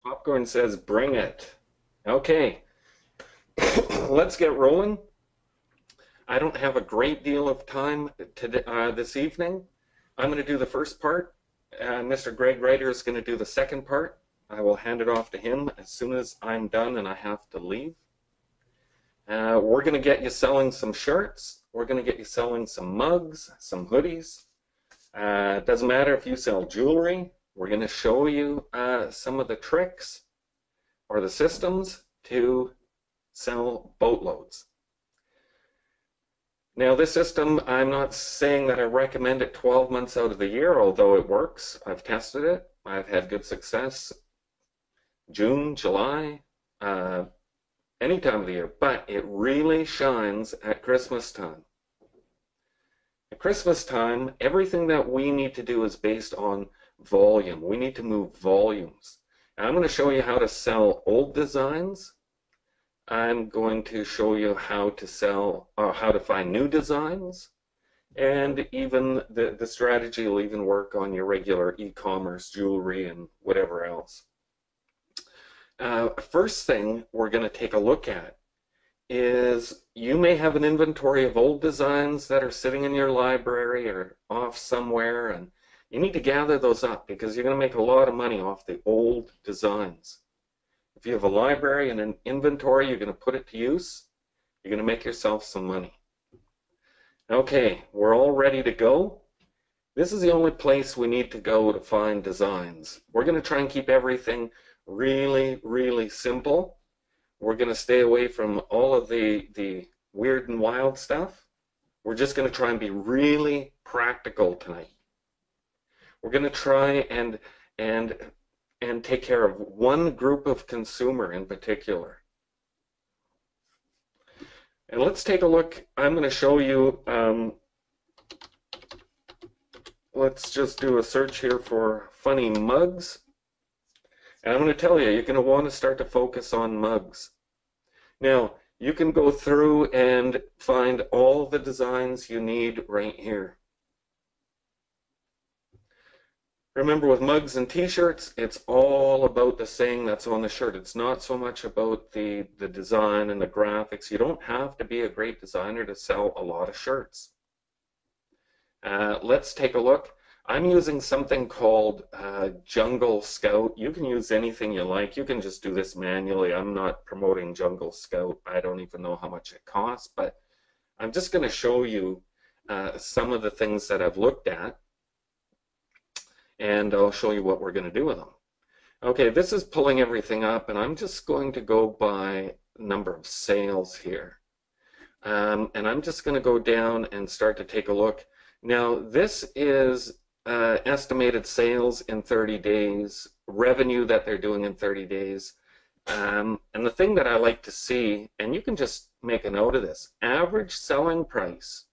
Popcorn says, bring it. Okay, let's get rolling. I don't have a great deal of time today, this evening. I'm going to do the first part. Mr. Greg Ryder is going to do the second part. I will hand it off to him as soon as I'm done and I have to leave. We're going to get you selling some shirts. We're going to get you selling some mugs, some hoodies. It doesn't matter if you sell jewelry. We're going to show you some of the tricks or the systems to sell boatloads. Now, this system, I'm not saying that I recommend it 12 months out of the year, although it works. I've tested it. I've had good success June, July, any time of the year, but it really shines at Christmas time. At Christmas time, everything that we need to do is based on volume. We need to move volumes. Now, I'm going to show you how to sell old designs. I'm going to show you how to sell, how to find new designs, and even the strategy will even work on your regular e-commerce, jewelry, and whatever else. First thing we're going to take a look at is you may have an inventory of old designs that are sitting in your library or off somewhere, and you need to gather those up because you're going to make a lot of money off the old designs. If you have a library and an inventory, you're going to put it to use. You're going to make yourself some money. Okay, we're all ready to go. This is the only place we need to go to find designs. We're going to try and keep everything really, really simple. We're going to stay away from all of the weird and wild stuff. We're just going to try and be really practical tonight. We're going to try and take care of one group of consumer in particular. And let's take a look. I'm going to show you, let's just do a search here for funny mugs. And I'm going to tell you, you're going to want to start to focus on mugs. Now, you can go through and find all the designs you need right here. Remember, with mugs and t-shirts, it's all about the saying that's on the shirt. It's not so much about the design and the graphics. You don't have to be a great designer to sell a lot of shirts. Let's take a look. I'm using something called Jungle Scout. You can use anything you like. You can just do this manually. I'm not promoting Jungle Scout. I don't even know how much it costs, but I'm just going to show you some of the things that I've looked at, and I'll show you what we're going to do with them. Okay, this is pulling everything up, and I'm just going to go by number of sales here. And I'm just going to go down and start to take a look. Now, this is estimated sales in 30 days, revenue that they're doing in 30 days. And the thing that I like to see, and you can just make a note of this, average selling price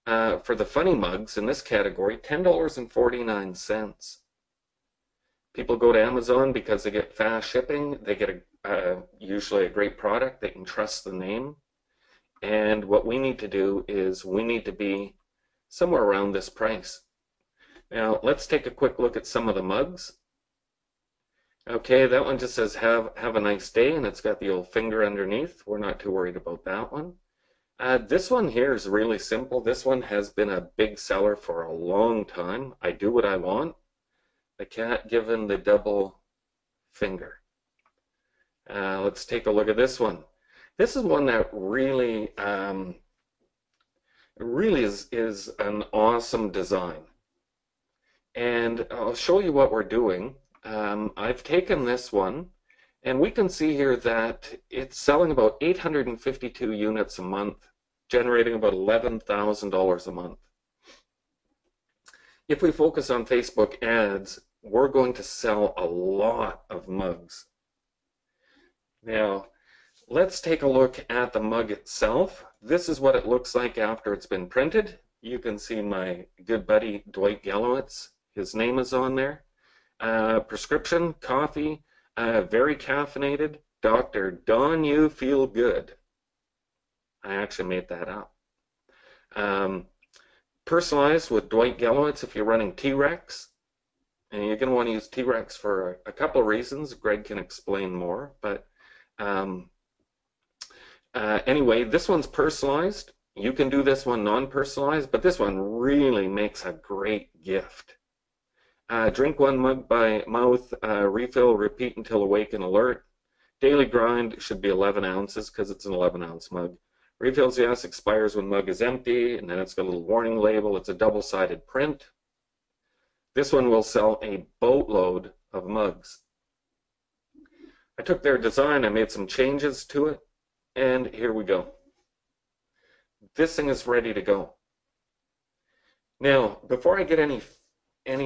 for the funny mugs in this category, $10.49. People go to Amazon because they get fast shipping. They get usually a great product. They can trust the name. And what we need to do is we need to be somewhere around this price. Now, let's take a quick look at some of the mugs. Okay, that one just says have a nice day, and it's got the old finger underneath. We're not too worried about that one. This one here is really simple. This one has been a big seller for a long time. I do what I want. The cat given the double finger. Let's take a look at this one. This is one that really, is an awesome design. And I'll show you what we're doing. I've taken this one, and we can see here that it's selling about 852 units a month, generating about $11,000 a month. If we focus on Facebook ads, we're going to sell a lot of mugs. Now, let's take a look at the mug itself. This is what it looks like after it's been printed. You can see my good buddy Dwight Gallowitz. His name is on there. Prescription, coffee, very caffeinated. Dr. Don You Feel Good. I actually made that up. Personalized with Dwight Gallowitz if you're running T-Rex. And you're going to want to use T-Rex for a couple of reasons. Greg can explain more, but um, anyway, this one's personalized. You can do this one non-personalized, but this one really makes a great gift. Drink 1 mug by mouth, refill, repeat until awake and alert. Daily grind should be 11 ounces because it's an 11-ounce mug. Refills, yes, expires when mug is empty, and then it's got a little warning label. It's a double-sided print. This one will sell a boatload of mugs. I took their design, I made some changes to it, and here we go. This thing is ready to go. Now, before I get any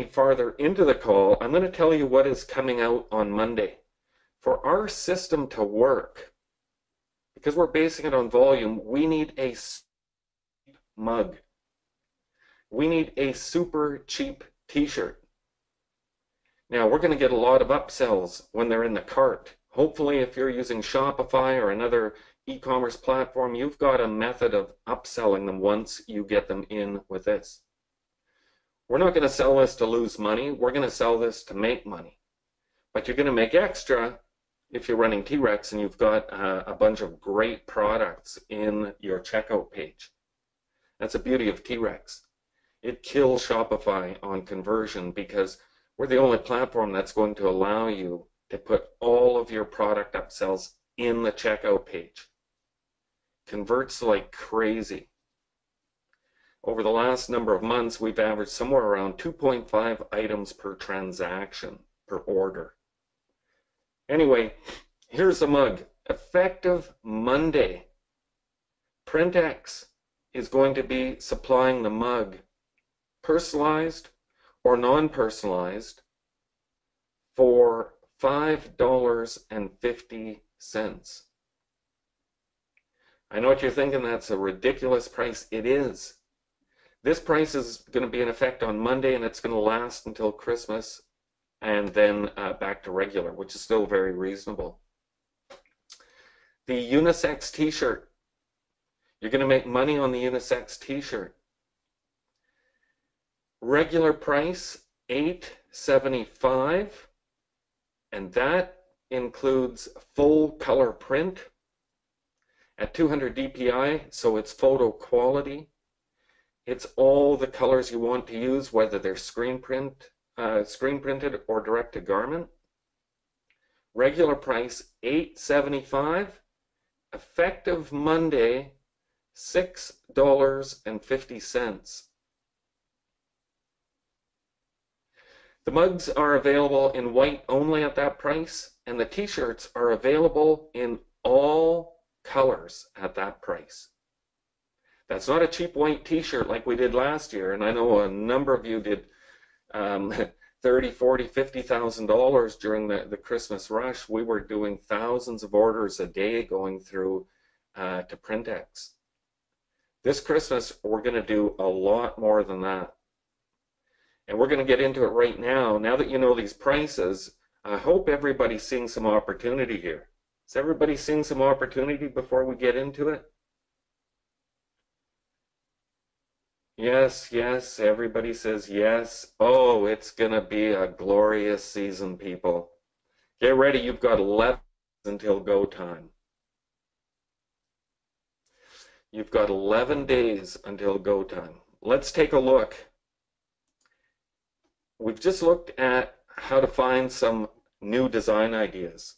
farther into the call, I'm going to tell you what is coming out on Monday. For our system to work, because we're basing it on volume, we need a mug. We need a super cheap t-shirt. Now, we're going to get a lot of upsells when they're in the cart. Hopefully, if you're using Shopify or another e-commerce platform, you've got a method of upselling them once you get them in with this. We're not going to sell this to lose money. We're going to sell this to make money. But you're going to make extra if you're running T-Rex and you've got a bunch of great products in your checkout page. That's the beauty of T-Rex. It kills Shopify on conversion because we're the only platform that's going to allow you to put all of your product upsells in the checkout page. Converts like crazy. Over the last number of months, we've averaged somewhere around 2.5 items per transaction per order. Anyway, here's the mug. Effective Monday, Printex is going to be supplying the mug, personalized or non-personalized, for $5.50. I know what you're thinking, that's a ridiculous price. It is. This price is going to be in effect on Monday, and it's going to last until Christmas, and then back to regular, which is still very reasonable. The unisex t-shirt. You're going to make money on the unisex t-shirt. Regular price, $8.75, and that includes full color print at 200 DPI, so it's photo quality. It's all the colors you want to use, whether they're screen printed or direct to garment. Regular price $8.75. Effective Monday, $6.50. The mugs are available in white only at that price, and the t-shirts are available in all colors at that price. That's not a cheap white t-shirt like we did last year, and I know a number of you did $30,000, $40,000, $50,000 during the Christmas rush. We were doing thousands of orders a day going through to Printex. This Christmas, we're going to do a lot more than that. And we're going to get into it right now. Now that you know these prices, I hope everybody's seeing some opportunity here. Is everybody seeing some opportunity before we get into it? Yes, yes, everybody says yes. Oh, it's going to be a glorious season, people. Get ready, you've got 11 until go time. You've got 11 days until go time. Let's take a look. We've just looked at how to find some new design ideas.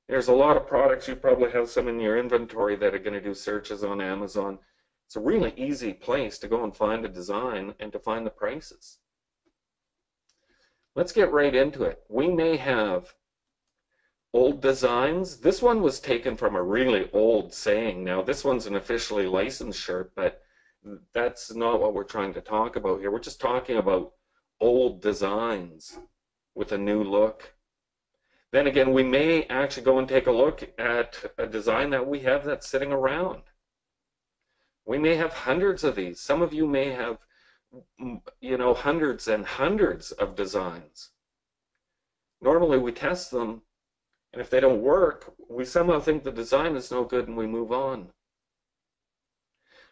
There's a lot of products, you probably have some in your inventory that are going to do searches on Amazon. It's a really easy place to go and find a design and to find the prices. Let's get right into it. We may have old designs. This one was taken from a really old saying. Now, this one's an officially licensed shirt, but that's not what we're trying to talk about here. We're just talking about old designs with a new look. Then again, we may actually go and take a look at a design that we have that's sitting around. We may have hundreds of these. Some of you may have, hundreds and hundreds of designs. Normally we test them, and if they don't work, we somehow think the design is no good and we move on.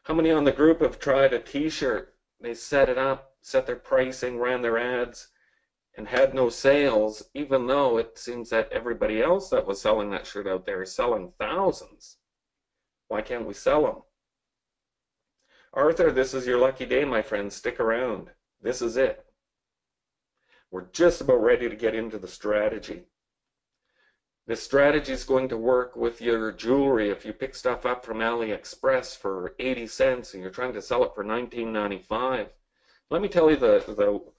How many on the group have tried a t-shirt? They set it up, set their pricing, ran their ads, and had no sales, even though it seems that everybody else that was selling that shirt out there is selling thousands. Why can't we sell them? Arthur, this is your lucky day, my friend. Stick around. This is it. We're just about ready to get into the strategy. This strategy is going to work with your jewelry. If you pick stuff up from AliExpress for 80 cents and you're trying to sell it for $19.95, let me tell you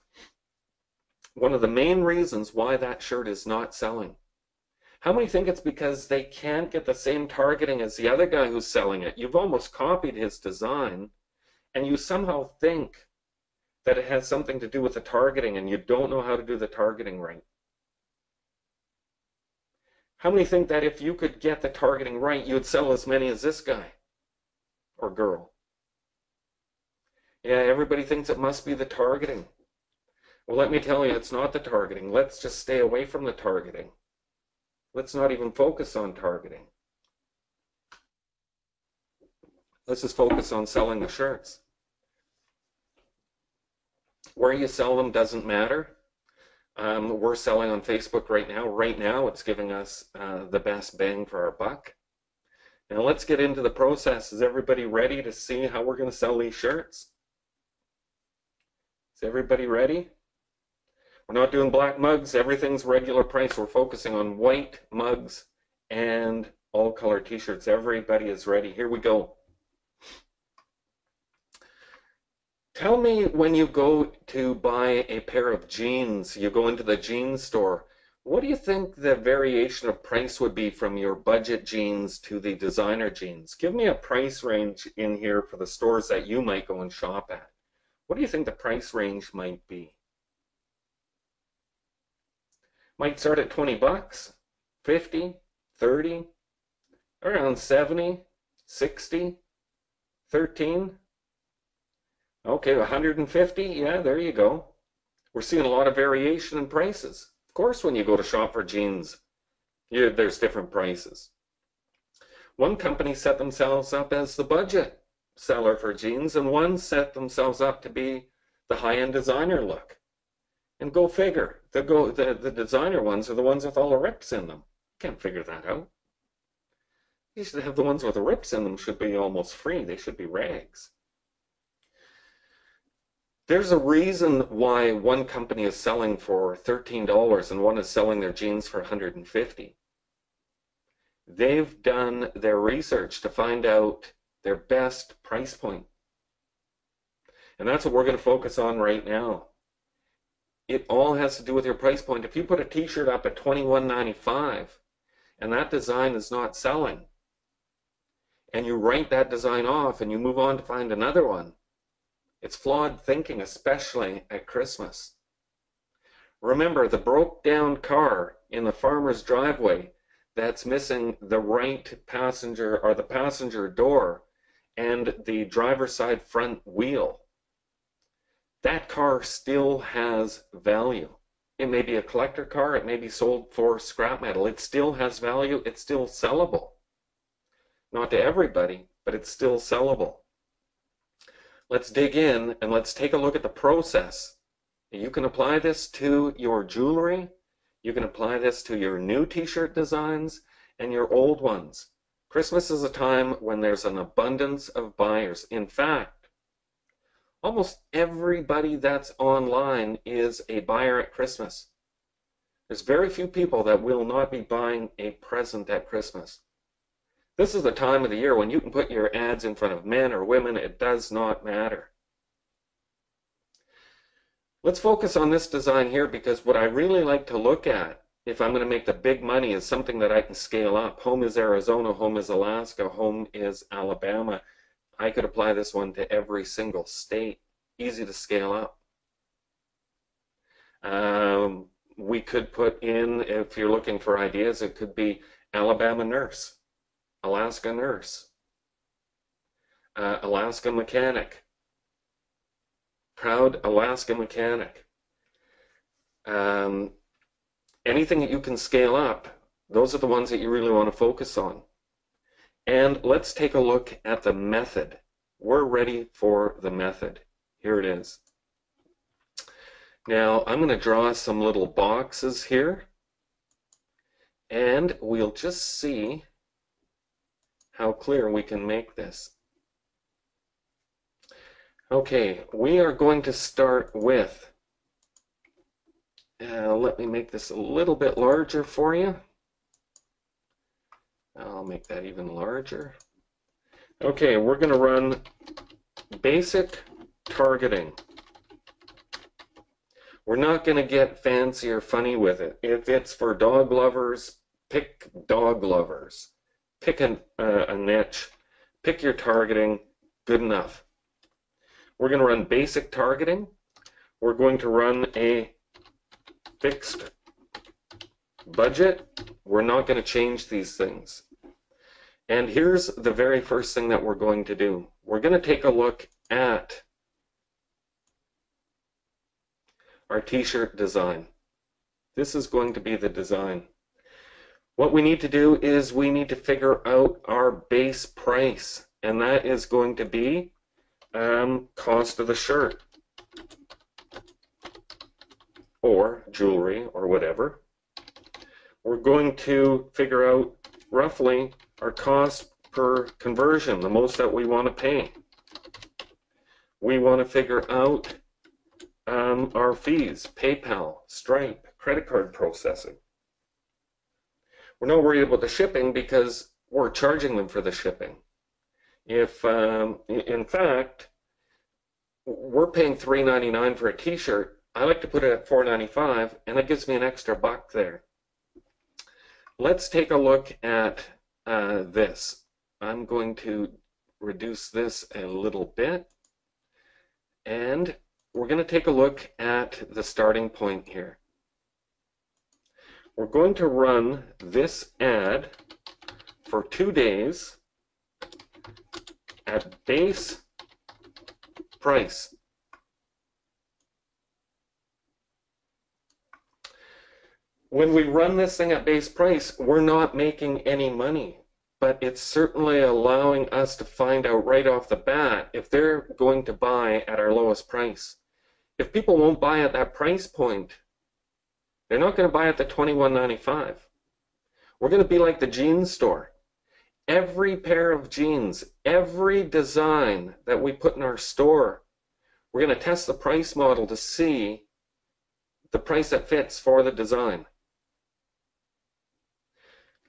one of the main reasons why that shirt is not selling. How many think it's because they can't get the same targeting as the other guy who's selling it? You've almost copied his design, and you somehow think that it has something to do with the targeting, and you don't know how to do the targeting right. How many think that if you could get the targeting right, you'd sell as many as this guy or girl? Yeah, everybody thinks it must be the targeting. Well, let me tell you, it's not the targeting. Let's just stay away from the targeting. Let's not even focus on targeting. Let's just focus on selling the shirts. Where you sell them doesn't matter. We're selling on Facebook right now. Right now, it's giving us the best bang for our buck. Now, let's get into the process. Is everybody ready to see how we're going to sell these shirts? Is everybody ready? We're not doing black mugs. Everything's regular price. We're focusing on white mugs and all color t-shirts. Everybody is ready. Here we go. Tell me, when you go to buy a pair of jeans, you go into the jeans store, what do you think the variation of price would be from your budget jeans to the designer jeans? Give me a price range in here for the stores that you might go and shop at. What do you think the price range might be? Might start at 20 bucks, 50, 30, around 70, 60, 13. Okay, 150, yeah, there you go. We're seeing a lot of variation in prices. Of course, when you go to shop for jeans, there's different prices. One company set themselves up as the budget seller for jeans, and one set themselves up to be the high-end designer look. And go figure, the designer ones are the ones with all the rips in them. Can't figure that out. You should have the ones with the rips in them should be almost free. They should be rags. There's a reason why one company is selling for $13 and one is selling their jeans for $150. They've done their research to find out their best price point. And that's what we're going to focus on right now. It all has to do with your price point. If you put a t-shirt up at $21.95 and that design is not selling, and you write that design off and you move on to find another one, it's flawed thinking, especially at Christmas. Remember, the broke down car in the farmer's driveway that's missing the right passenger or the passenger door and the driver's side front wheel. That car still has value. It may be a collector car, it may be sold for scrap metal. It still has value, it's still sellable. Not to everybody, but it's still sellable. Let's dig in and let's take a look at the process. You can apply this to your jewelry, you can apply this to your new t-shirt designs and your old ones. Christmas is a time when there's an abundance of buyers. In fact, almost everybody that's online is a buyer at Christmas. There's very few people that will not be buying a present at Christmas. This is the time of the year when you can put your ads in front of men or women. It does not matter. Let's focus on this design here, because what I really like to look at if I'm going to make the big money is something that I can scale up. Home is Arizona, home is Alaska, home is Alabama. I could apply this one to every single state. Easy to scale up. We could put in, if you're looking for ideas, it could be Alabama nurse, Alaska nurse, Alaska mechanic, proud Alaska mechanic. Anything that you can scale up, those are the ones that you really want to focus on. And let's take a look at the method. We're ready for the method. Here it is. Now I'm going to draw some little boxes here, and we'll just see how clear we can make this. Okay, we are going to start with, let me make this a little bit larger for you. I'll make that even larger. Okay, we're going to run basic targeting. We're not going to get fancy or funny with it. If it's for dog lovers, pick dog lovers. Pick a niche. Pick your targeting. Good enough. We're going to run basic targeting. We're going to run a fixed budget. We're not going to change these things. And here's the very first thing that we're going to do. We're going to take a look at our t-shirt design. This is going to be the design. What we need to do is we need to figure out our base price, and that is going to be cost of the shirt or jewelry or whatever. We're going to figure out roughly our cost per conversion, the most that we want to pay. We want to figure out our fees, PayPal, Stripe, credit card processing. We're not worried about the shipping because we're charging them for the shipping. If, in fact, we're paying $3.99 for a t-shirt, I like to put it at $4.95, and that gives me an extra buck there. Let's take a look at this. I'm going to reduce this a little bit, and we're going to take a look at the starting point here. We're going to run this ad for 2 days at base price. When we run this thing at base price, we're not making any money, but it's certainly allowing us to find out right off the bat if they're going to buy at our lowest price. If people won't buy at that price point, they're not going to buy at the $21.95. We're going to be like the jeans store. Every pair of jeans, every design that we put in our store, we're going to test the price model to see the price that fits for the design.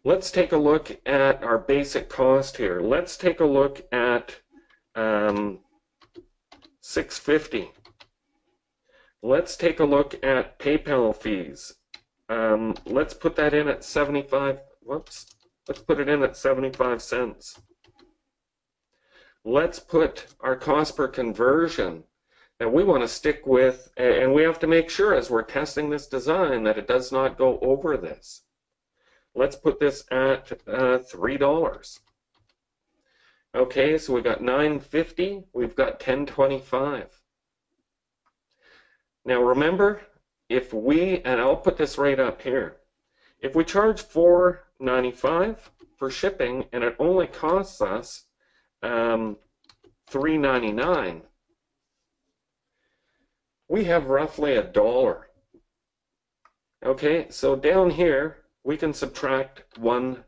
Let's take a look at our basic cost here. Let's take a look at $6.50. Let's take a look at PayPal fees. Let's put that in at 75. Whoops. Let's put it in at 75 cents. Let's put our cost per conversion that we want to stick with, and we have to make sure as we're testing this design that it does not go over this. Let's put this at $3. Okay, so we've got $9.50, we've got $10.25. Now remember, if we, and I'll put this right up here, if we charge $4.95 for shipping and it only costs us $3.99, we have roughly $1. Okay, so down here we can subtract $1.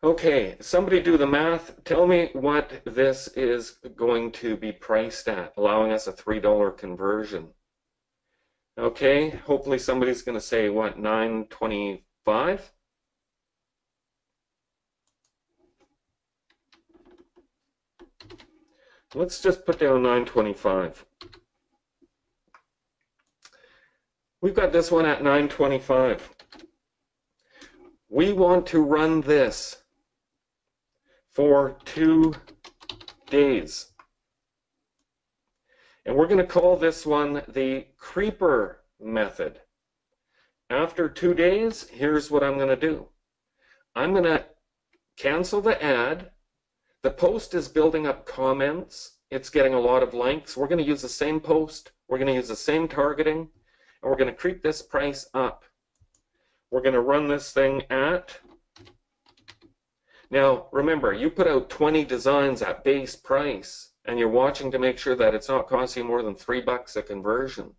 Okay, somebody do the math. Tell me what this is going to be priced at, allowing us a $3 conversion. Okay, hopefully somebody's going to say, what, $9.25? Let's just put down $9.25. We've got this one at $9.25. We want to run this for 2 days. And we're going to call this one the creeper method. After 2 days, here's what I'm going to do. I'm going to cancel the ad. The post is building up comments. It's getting a lot of likes. We're going to use the same post. We're going to use the same targeting. And we're going to creep this price up. We're going to run this thing at... Now, remember, you put out 20 designs at base price. and you're watching to make sure that it's not costing you more than $3 a conversion.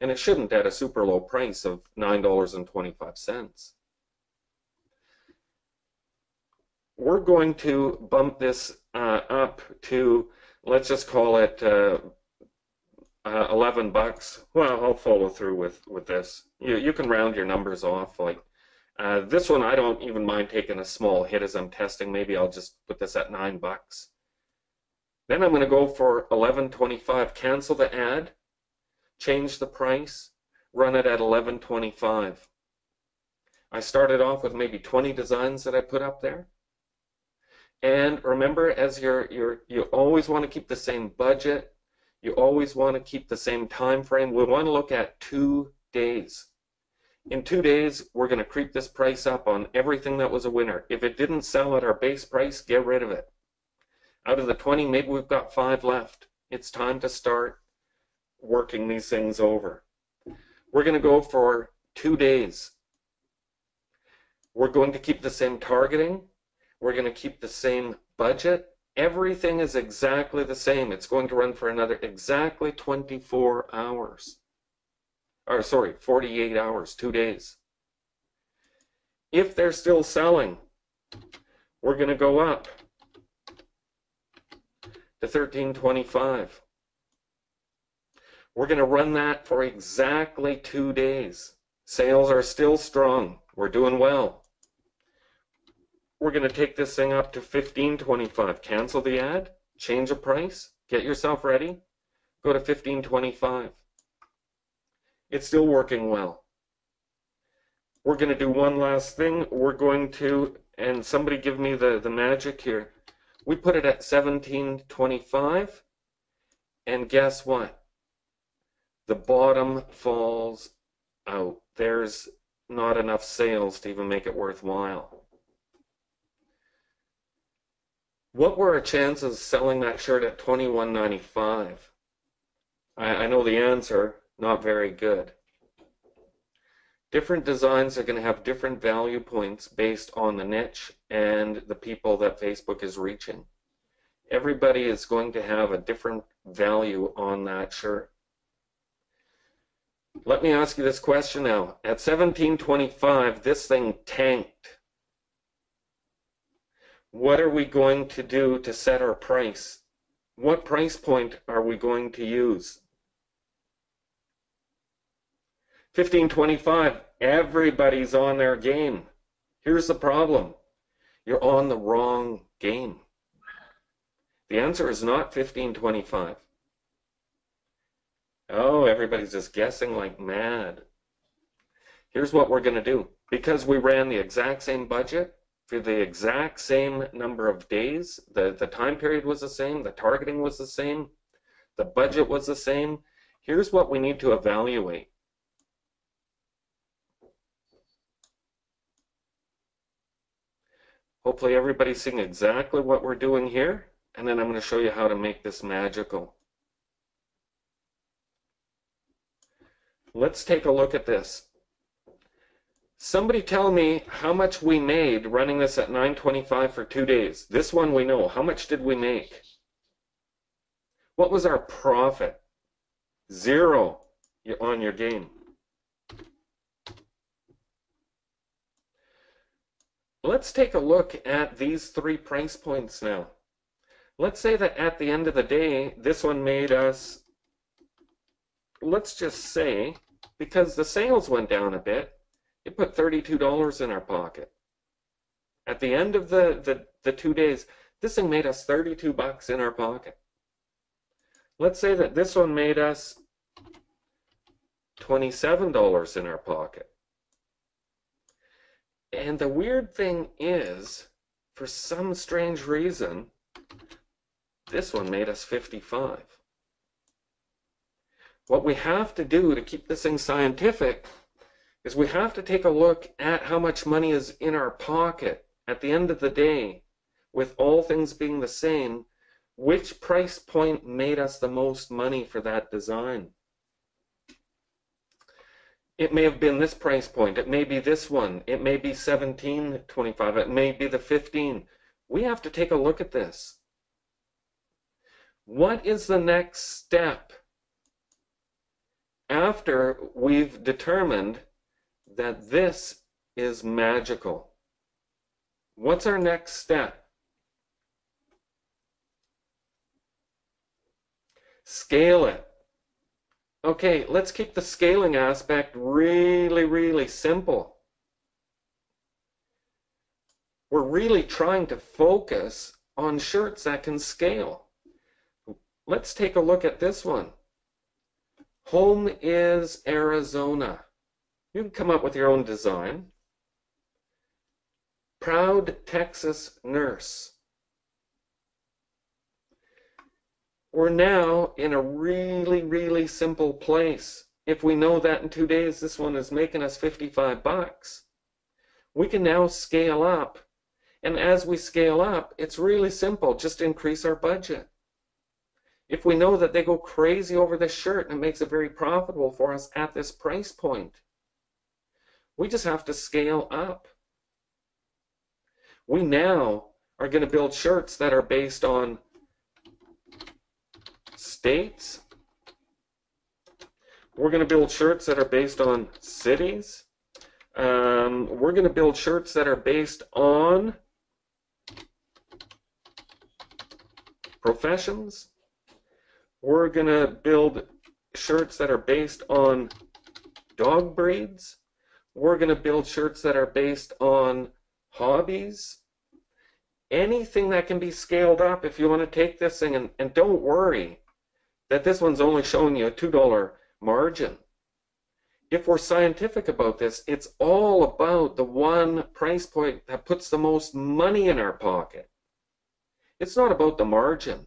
And it shouldn't at a super low price of $9.25. We're going to bump this up to, let's just call it $11. Well, I'll follow through with this. You can round your numbers off. Like this one, I don't even mind taking a small hit as I'm testing. Maybe I'll just put this at $9. Then I'm going to go for $11.25. Cancel the ad, change the price, run it at $11.25. I started off with maybe 20 designs that I put up there. And remember, as you always want to keep the same budget. You always want to keep the same time frame. We want to look at 2 days. In 2 days, we're going to creep this price up on everything that was a winner. If it didn't sell at our base price, get rid of it. Out of the 20, maybe we've got 5 left. It's time to start working these things over. We're going to go for 2 days. We're going to keep the same targeting. We're going to keep the same budget. Everything is exactly the same. It's going to run for another exactly 24 hours. Or sorry, 48 hours, 2 days. If they're still selling, we're going to go up to $13.25. We're going to run that for exactly 2 days. Sales are still strong. We're doing well. We're going to take this thing up to $15.25. Cancel the ad, change the price, get yourself ready, go to $15.25. It's still working well. We're going to do one last thing. We're going to, and somebody give me the magic here. We put it at $17.25, and guess what? The bottom falls out. There's not enough sales to even make it worthwhile. What were our chances of selling that shirt at $21.95? I know the answer, not very good. Different designs are going to have different value points based on the niche and the people that Facebook is reaching. Everybody is going to have a different value on that shirt. Let me ask you this question now. At $17.25, this thing tanked. What are we going to do to set our price? What price point are we going to use? $15.25. Everybody's on their game. Here's the problem. You're on the wrong game. The answer is not $15.25. Oh, everybody's just guessing like mad. Here's what we're going to do. Because we ran the exact same budget, for the exact same number of days, the time period was the same, the targeting was the same, the budget was the same. Here's what we need to evaluate. Hopefully everybody's seeing exactly what we're doing here, and then I'm going to show you how to make this magical. Let's take a look at this. Somebody tell me how much we made running this at $9.25 for 2 days. This one we know. How much did we make? What was our profit? 0. You're on your game. Let's take a look at these 3 price points now. Let's say that at the end of the day, this one made us, let's just say, because the sales went down a bit, it put $32 in our pocket. At the end of the 2 days, this thing made us $32 in our pocket. Let's say that this one made us $27 in our pocket. And the weird thing is, for some strange reason, this one made us $55. What we have to do to keep this thing scientific is we have to take a look at how much money is in our pocket at the end of the day, with all things being the same, which price point made us the most money for that design. It may have been this price point, it may be this one, it may be $17.25, it may be the $15. We have to take a look at this. What is the next step after we've determined that this is magical? What's our next step? Scale it. Okay, let's keep the scaling aspect really, really simple. We're really trying to focus on shirts that can scale. Let's take a look at this one. Home is Arizona. You can come up with your own design. Proud Texas nurse. We're now in a really, really simple place. If we know that in 2 days this one is making us $55, we can now scale up. And as we scale up, it's really simple. Just increase our budget. If we know that they go crazy over this shirt and it makes it very profitable for us at this price point, we just have to scale up. We now are going to build shirts that are based on states. We're going to build shirts that are based on cities. We're going to build shirts that are based on professions. We're going to build shirts that are based on dog breeds. We're going to build shirts that are based on hobbies. Anything that can be scaled up. If you want to take this thing, and don't worry that this one's only showing you a $2 margin. If we're scientific about this, it's all about the one price point that puts the most money in our pocket. It's not about the margin.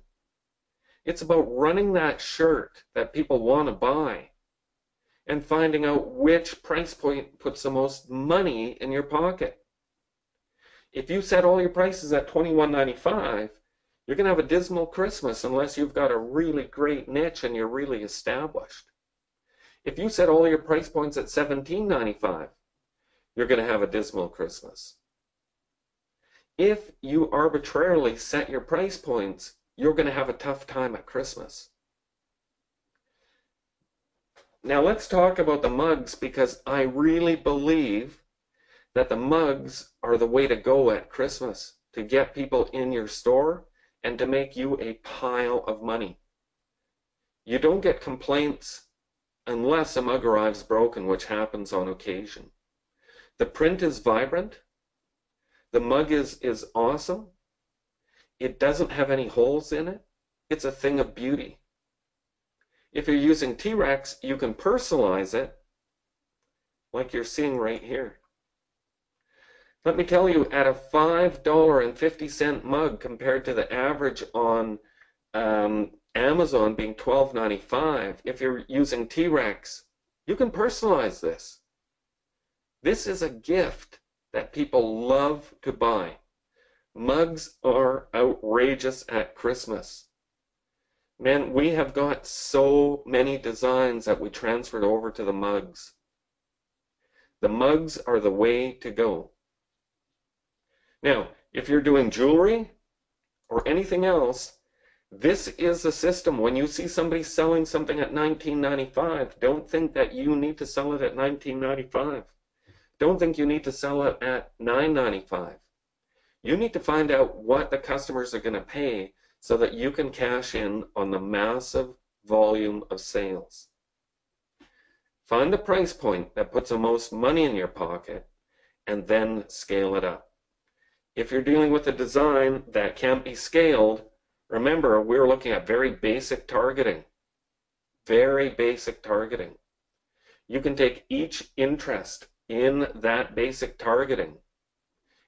It's about running that shirt that people want to buy and finding out which price point puts the most money in your pocket. If you set all your prices at $21.95, you're going to have a dismal Christmas unless you've got a really great niche and you're really established. If you set all your price points at $17.95, you're going to have a dismal Christmas. If you arbitrarily set your price points, you're going to have a tough time at Christmas. Now let's talk about the mugs, because I really believe that the mugs are the way to go at Christmas to get people in your store and to make you a pile of money. You don't get complaints unless a mug arrives broken, which happens on occasion. The print is vibrant. The mug is awesome. It doesn't have any holes in it. It's a thing of beauty. If you're using T-Rex, you can personalize it like you're seeing right here. Let me tell you, at a $5.50 mug compared to the average on Amazon being $12.95, if you're using T-Rex, you can personalize this. This is a gift that people love to buy. Mugs are outrageous at Christmas. Man, we have got so many designs that we transferred over to the mugs. The mugs are the way to go. Now, if you're doing jewelry or anything else, this is the system. When you see somebody selling something at $19.95, don't think that you need to sell it at $19.95. Don't think you need to sell it at $9.95. You need to find out what the customers are going to pay so that you can cash in on the massive volume of sales. Find the price point that puts the most money in your pocket and then scale it up. If you're dealing with a design that can't be scaled, remember, we're looking at very basic targeting. Very basic targeting. You can take each interest in that basic targeting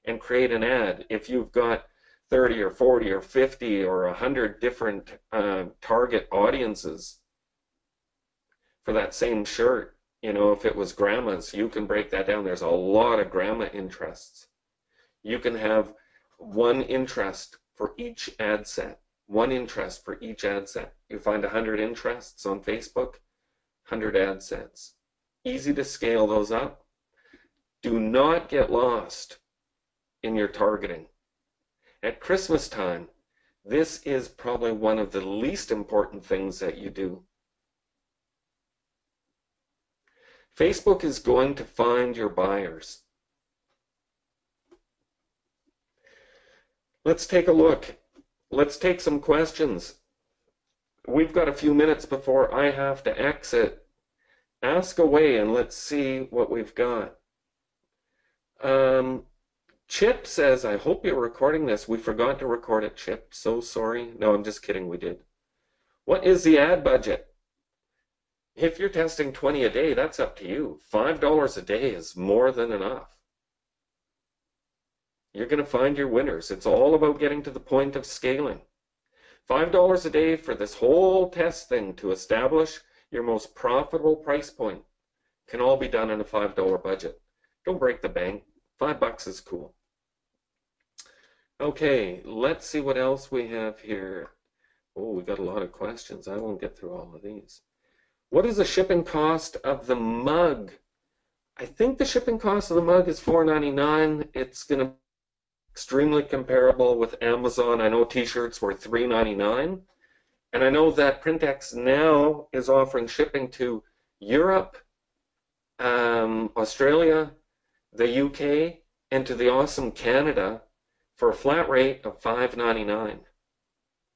and create an ad. If you've got 30 or 40 or 50 or 100 different target audiences for that same shirt, you know, if it was grandmas, you can break that down. There's a lot of grandma interests. You can have one interest for each ad set. One interest for each ad set. You find 100 interests on Facebook, 100 ad sets. Easy to scale those up. Do not get lost in your targeting. At Christmas time, This is probably one of the least important things that you do. Facebook is going to find your buyers. Let's take a look. Let's take some questions. We've got a few minutes before I have to exit. Ask away and let's see what we've got. Chip says, I hope you're recording this. We forgot to record it, Chip. So sorry. No, I'm just kidding. We did. What is the ad budget? If you're testing 20 a day, that's up to you. $5 a day is more than enough. You're going to find your winners. It's all about getting to the point of scaling. $5 a day for this whole test thing to establish your most profitable price point can all be done in a $5 budget. Don't break the bank. $5 is cool. Okay, let's see what else we have here. Oh, we got a lot of questions. I won't get through all of these. What is the shipping cost of the mug? I think the shipping cost of the mug is $4.99. It's going to be extremely comparable with Amazon. I know t-shirts were $3.99. And I know that Printex now is offering shipping to Europe, Australia, the UK, and to the awesome Canada for a flat rate of $5.99.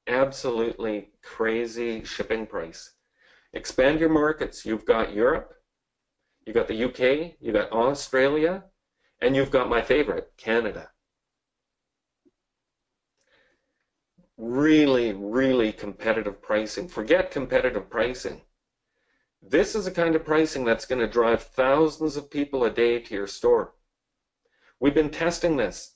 Absolutely crazy shipping price. Expand your markets. You've got Europe, you've got the UK, you've got Australia, and you've got my favorite, Canada. Really, really competitive pricing. Forget competitive pricing. This is the kind of pricing that's going to drive thousands of people a day to your store. We've been testing this,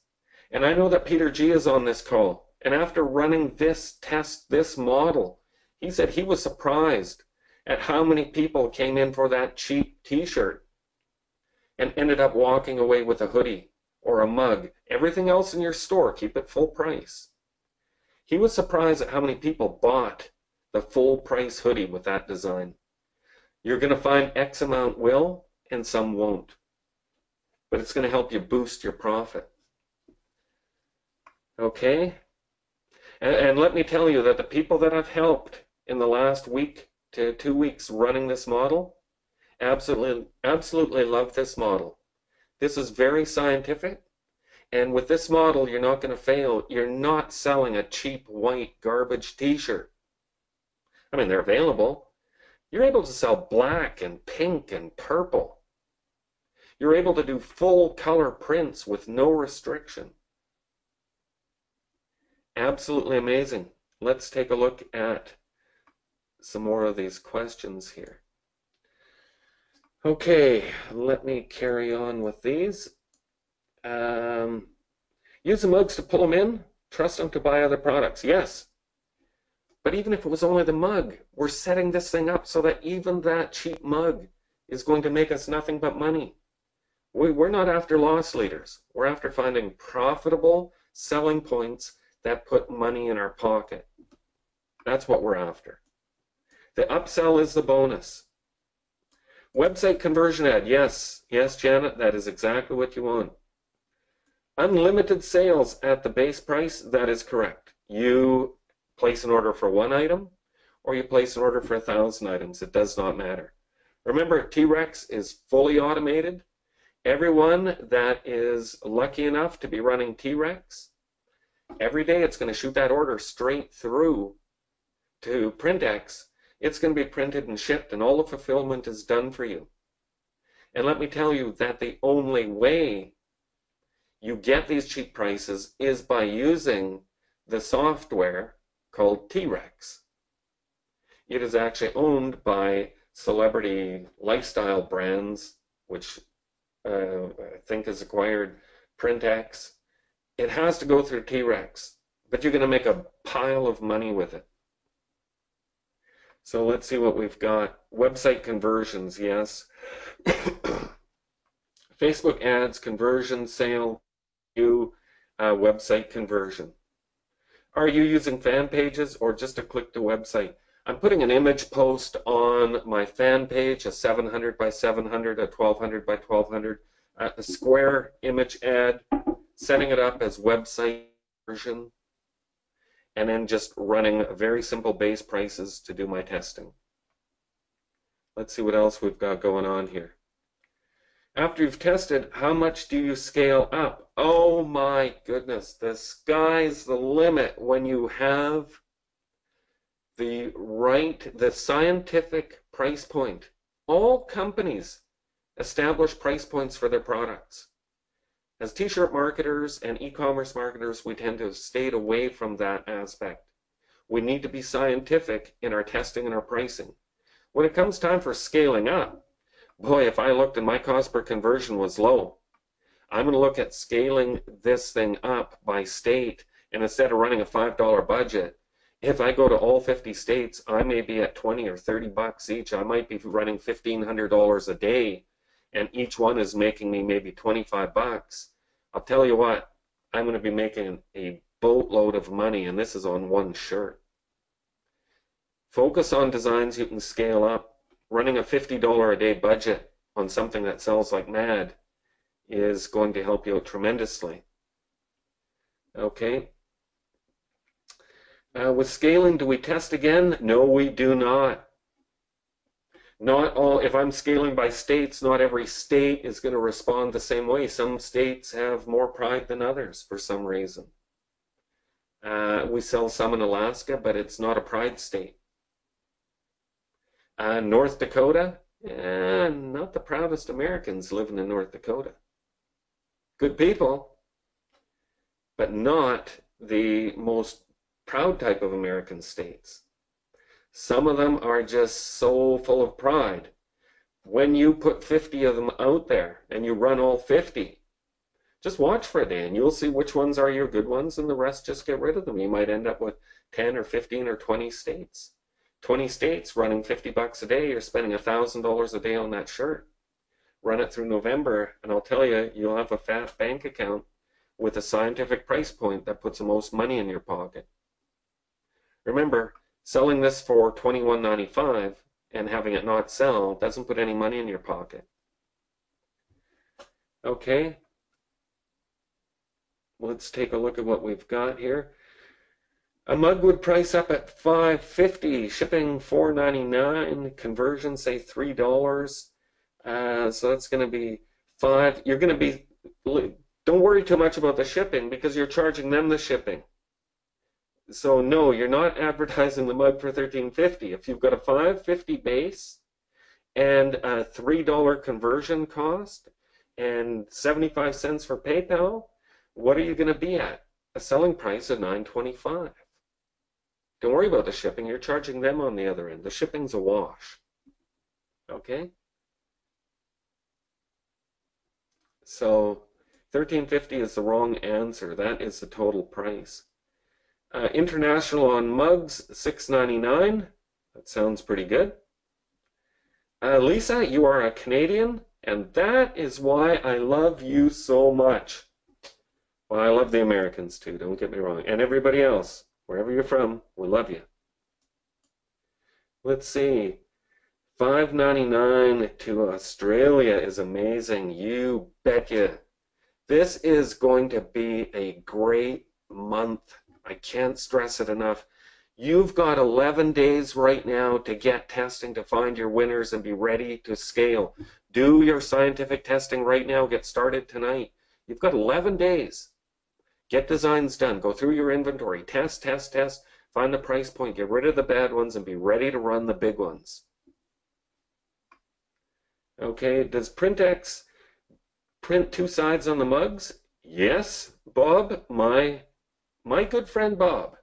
and I know that Peter G is on this call, and after running this test, this model, he said he was surprised at how many people came in for that cheap t-shirt and ended up walking away with a hoodie or a mug. Everything else in your store, keep it full price. He was surprised at how many people bought the full price hoodie with that design. You're going to find X amount will and some won't, but it's going to help you boost your profit. Okay? And let me tell you that the people that I've helped in the last week to 2 weeks running this model absolutely love this model. This is very scientific, and with this model you're not going to fail. You're not selling a cheap white garbage t-shirt. I mean, they're available. You're able to sell black and pink and purple. You're able to do full color prints with no restriction. Absolutely amazing. Let's take a look at some more of these questions here. Okay, let me carry on with these. Use the mugs to pull them in. Trust them to buy other products. Yes. But even if it was only the mug, we're setting this thing up so that even that cheap mug is going to make us nothing but money. We're not after loss leaders. We're after finding profitable selling points that put money in our pocket. That's what we're after. The upsell is the bonus. Website conversion ad. Yes, Janet, that is exactly what you want. Unlimited sales at the base price. That is correct. You place an order for one item or you place an order for 1,000 items. It does not matter. Remember, T-Rex is fully automated. Everyone that is lucky enough to be running T-Rex, every day it's going to shoot that order straight through to Printex. It's going to be printed and shipped, and all the fulfillment is done for you. And let me tell you that the only way you get these cheap prices is by using the software called T-Rex. It is actually owned by celebrity lifestyle brands, which I think has acquired Printex. It has to go through T-Rex, but you're going to make a pile of money with it. So let's see what we've got. Website conversions, yes. Facebook ads, conversion, sale, website conversion. Are you using fan pages or just a click to website? I'm putting an image post on my fan page, a 700 by 700, a 1200 by 1200, a square image ad, setting it up as website conversion. and then just running very simple base prices to do my testing. Let's see what else we've got going on here. After you've tested, how much do you scale up? Oh my goodness, the sky's the limit when you have the scientific price point. All companies establish price points for their products. As t-shirt marketers and e-commerce marketers, we tend to have stayed away from that aspect. We need to be scientific in our testing and our pricing. When it comes time for scaling up, boy, if I looked and my cost per conversion was low, I'm going to look at scaling this thing up by state, and instead of running a $5 budget, if I go to all 50 states, I may be at 20 or 30 bucks each. I might be running $1,500 a day, and each one is making me maybe 25 bucks. I'll tell you what, I'm going to be making a boatload of money, and this is on one shirt. Focus on designs you can scale up. Running a $50 a day budget on something that sells like mad is going to help you out tremendously. Okay. With scaling, do we test again? No, we do not. Not all, if I'm scaling by states, not every state is going to respond the same way. Some states have more pride than others for some reason. We sell some in Alaska, but it's not a pride state. North Dakota, not the proudest Americans living in North Dakota. Good people, but not the most proud type of American states. Some of them are just so full of pride. When you put 50 of them out there and you run all 50, just watch for a day and you'll see which ones are your good ones, and the rest just get rid of them. You might end up with 10 or 15 or 20 states. 20 states running 50 bucks a day, you're spending $1,000 a day on that shirt. Run it through November, and I'll tell you, you'll have a fat bank account with a scientific price point that puts the most money in your pocket. Remember, selling this for $21.95 and having it not sell doesn't put any money in your pocket. Okay, let's take a look at what we've got here. A mug would price up at $5.50, shipping $4.99, conversion say $3. So that's going to be $5. You're going to be, don't worry too much about the shipping because you're charging them the shipping. So no, you're not advertising the mug for $13.50. If you've got a $5.50 base and a $3 conversion cost and 75 cents for PayPal, what are you going to be at? A selling price of $9.25. Don't worry about the shipping. You're charging them on the other end. The shipping's a wash. Okay? So $13.50 is the wrong answer. That is the total price. International on mugs, $6.99. That sounds pretty good. Lisa, you are a Canadian, and that is why I love you so much. Well, I love the Americans too, don't get me wrong. And everybody else. Wherever you're from, we love you. Let's see. $5.99 to Australia is amazing. You betcha. This is going to be a great month. I can't stress it enough. You've got 11 days right now to get testing to find your winners and be ready to scale. Do your scientific testing right now. Get started tonight. You've got 11 days. Get designs done. Go through your inventory. Test, test, test. Find the price point. Get rid of the bad ones and be ready to run the big ones. Okay, does Printex print two sides on the mugs? Yes, Bob, my good friend Bob.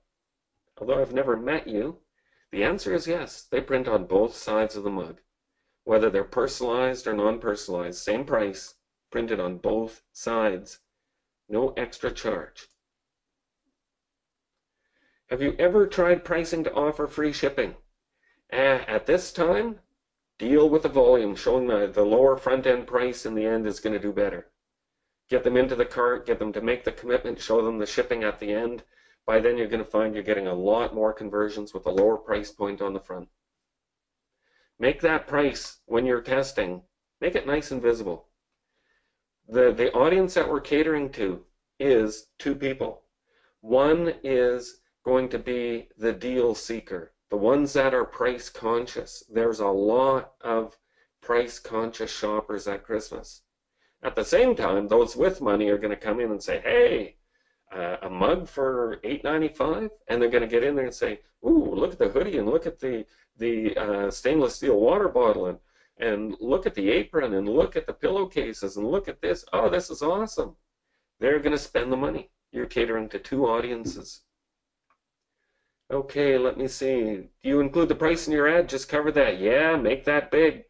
Although I've never met you, the answer is yes. They print on both sides of the mug. Whether they're personalized or non-personalized, same price, printed on both sides. No extra charge. Have you ever tried pricing to offer free shipping? At this time, deal with the volume, showing the lower front-end price in the end is going to do better. Get them into the cart, get them to make the commitment, show them the shipping at the end. By then you're going to find you're getting a lot more conversions with a lower price point on the front. Make that price when you're testing, make it nice and visible. The audience that we're catering to is two people. One is going to be the deal seeker, the ones that are price conscious. There's a lot of price conscious shoppers at Christmas. At the same time, those with money are going to come in and say, hey, a mug for $8.95, and they're going to get in there and say, ooh, look at the hoodie, and look at the stainless steel water bottle, and look at the apron, and look at the pillowcases, and look at this. Oh, this is awesome. They're going to spend the money. You're catering to two audiences. Okay, let me see. Do you include the price in your ad? Just cover that. Yeah, make that big.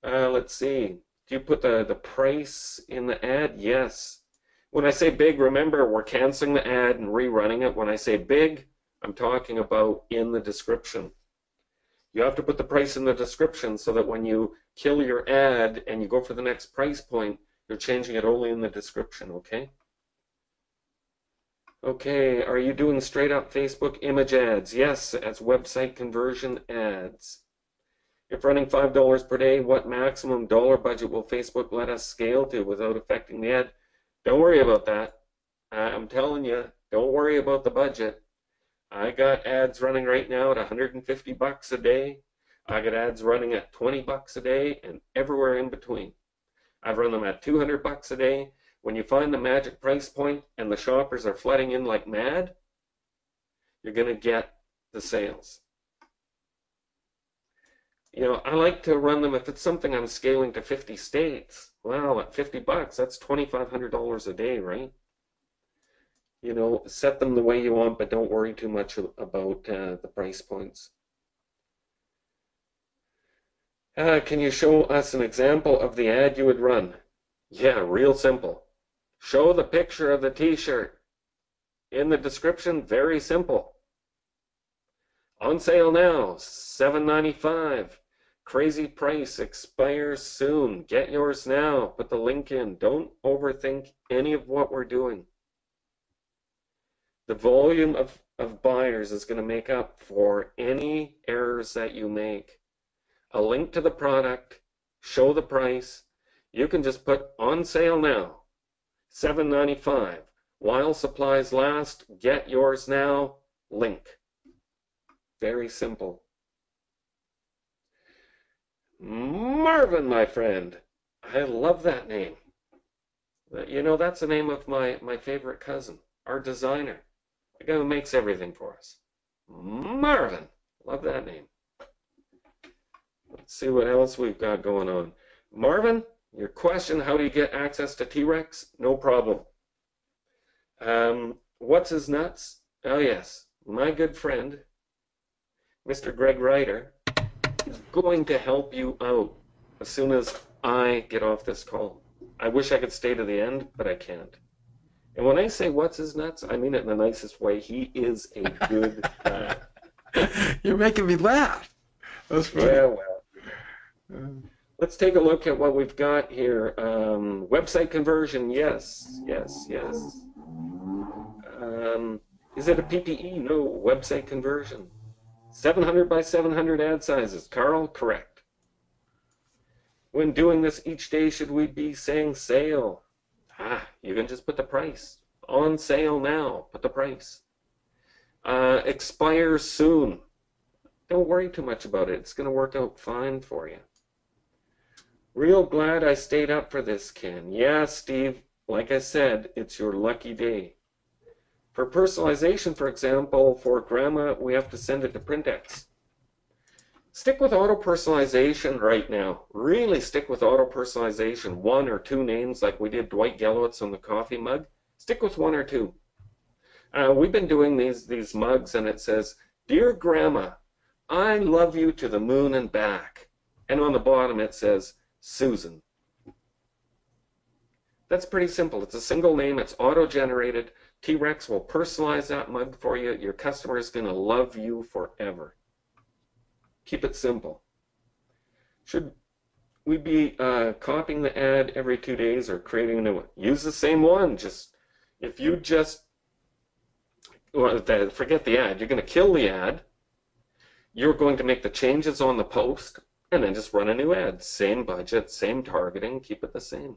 Let's see. Do you put the price in the ad? Yes. When I say big, remember, we're canceling the ad and rerunning it. When I say big, I'm talking about in the description. You have to put the price in the description so that when you kill your ad and you go for the next price point, you're changing it only in the description, okay? Okay, are you doing straight up Facebook image ads? Yes, as website conversion ads. If running $5 per day, what maximum dollar budget will Facebook let us scale to without affecting the ad? Don't worry about that. I'm telling you, don't worry about the budget. I got ads running right now at $150 a day. I got ads running at $20 a day and everywhere in between. I've run them at $200 a day. When you find the magic price point and the shoppers are flooding in like mad, you're going to get the sales. You know, I like to run them if it's something I'm scaling to 50 states. Well, at $50, that's $2,500 a day, right? You know, set them the way you want, but don't worry too much about the price points. Can you show us an example of the ad you would run? Yeah, real simple. Show the picture of the t-shirt. In the description, very simple. On sale now, $7.95. Crazy price, expires soon. Get yours now. Put the link in. Don't overthink any of what we're doing. The volume of buyers is going to make up for any errors that you make. A link to the product, show the price. You can just put on sale now, $7.95. While supplies last, get yours now, link. Very simple. Marvin, my friend. I love that name. You know, that's the name of my favorite cousin, our designer. The guy who makes everything for us. Marvin. Love that name. Let's see what else we've got going on. Marvin, your question, how do you get access to T-Rex? No problem. What's his nuts? Oh yes, my good friend, Mr. Greg Ryder, is going to help you out as soon as I get off this call. I wish I could stay to the end, but I can't. And when I say what's his nuts, I mean it in the nicest way. He is a good guy. You're making me laugh. That's funny. Yeah, well. Let's take a look at what we've got here. Website conversion, yes, yes, yes. Is it a PPE? No, website conversion. 700 by 700 ad sizes. Carl, correct. When doing this each day, should we be saying sale? You can just put the price. On sale now, put the price. Expires soon. Don't worry too much about it. It's going to work out fine for you. Real glad I stayed up for this, Ken. Yeah, Steve, like I said, it's your lucky day. For personalization, for example, for grandma, we have to send it to Printex. Stick with auto-personalization right now. Really stick with auto-personalization. 1 or 2 names like we did Dwight Gelowitz on the coffee mug. Stick with 1 or 2. We've been doing these mugs and it says, Dear Grandma, I love you to the moon and back. And on the bottom it says, Susan. That's pretty simple. It's a single name. It's auto-generated. T-Rex will personalize that mug for you. Your customer is going to love you forever. Keep it simple. Should we be copying the ad every 2 days or creating a new one? Use the same one. If you forget the ad, you're going to kill the ad. You're going to make the changes on the post and then just run a new ad. Same budget, same targeting, keep it the same.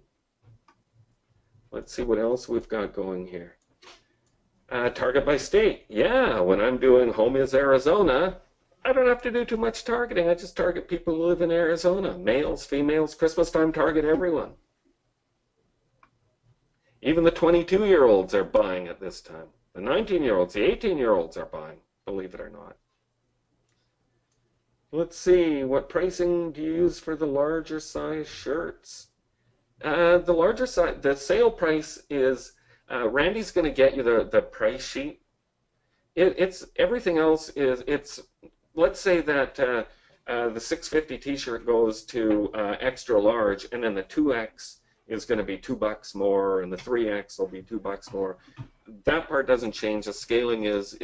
Let's see what else we've got going here. Target by state. Yeah, when I'm doing home is Arizona, I don't have to do too much targeting. I just target people who live in Arizona. Males, females, Christmas time, target everyone. Even the 22-year-olds are buying at this time. The 19-year-olds, the 18-year-olds are buying, believe it or not. Let's see, what pricing do you use for the larger size shirts? The larger size, the sale price is, Randy's going to get you the price sheet. It's everything else is, let's say that the 650 t-shirt goes to extra large, and then the 2X is going to be $2 more, and the 3X will be $2 more. That part doesn't change. The scaling is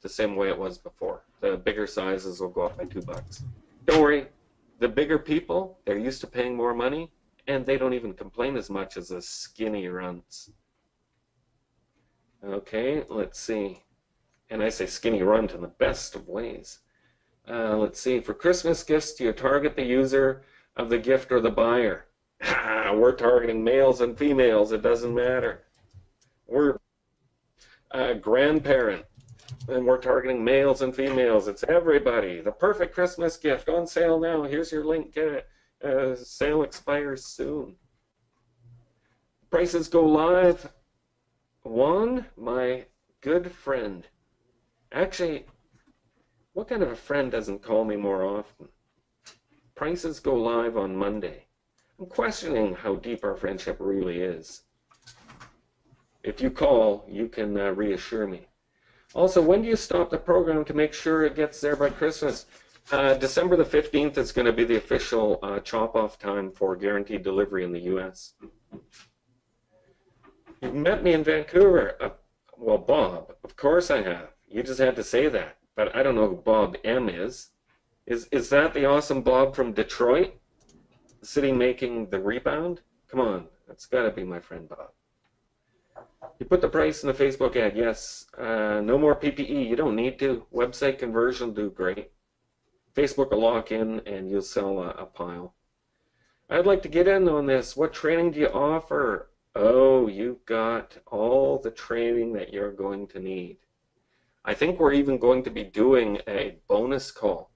the same way it was before. The bigger sizes will go up by $2. Don't worry. The bigger people, they're used to paying more money, and they don't even complain as much as the skinny runts. Okay, let's see. And I say skinny runt in the best of ways. Let's see. For Christmas gifts, do you target the user of the gift or the buyer? We're targeting males and females. It doesn't matter. We're a grandparent, and we're targeting males and females. It's everybody. The perfect Christmas gift on sale now. Here's your link. Get it. Sale expires soon. Prices go live. Juan, my good friend. Actually, what kind of a friend doesn't call me more often? Prices go live on Monday. I'm questioning how deep our friendship really is. If you call, you can reassure me. Also, when do you stop the program to make sure it gets there by Christmas? December the 15th is going to be the official chop-off time for guaranteed delivery in the U.S. You've met me in Vancouver. Well, Bob, of course I have. You just had to say that. But I don't know who Bob M is. Is that the awesome Bob from Detroit? Sitting making the rebound? Come on, that's got to be my friend Bob. You put the price in the Facebook ad. Yes. No more PPE. You don't need to. Website conversion will do great. Facebook will lock in and you'll sell a pile. I'd like to get in on this. What training do you offer? Oh, you've got all the training that you're going to need. I think we're even going to be doing a bonus call.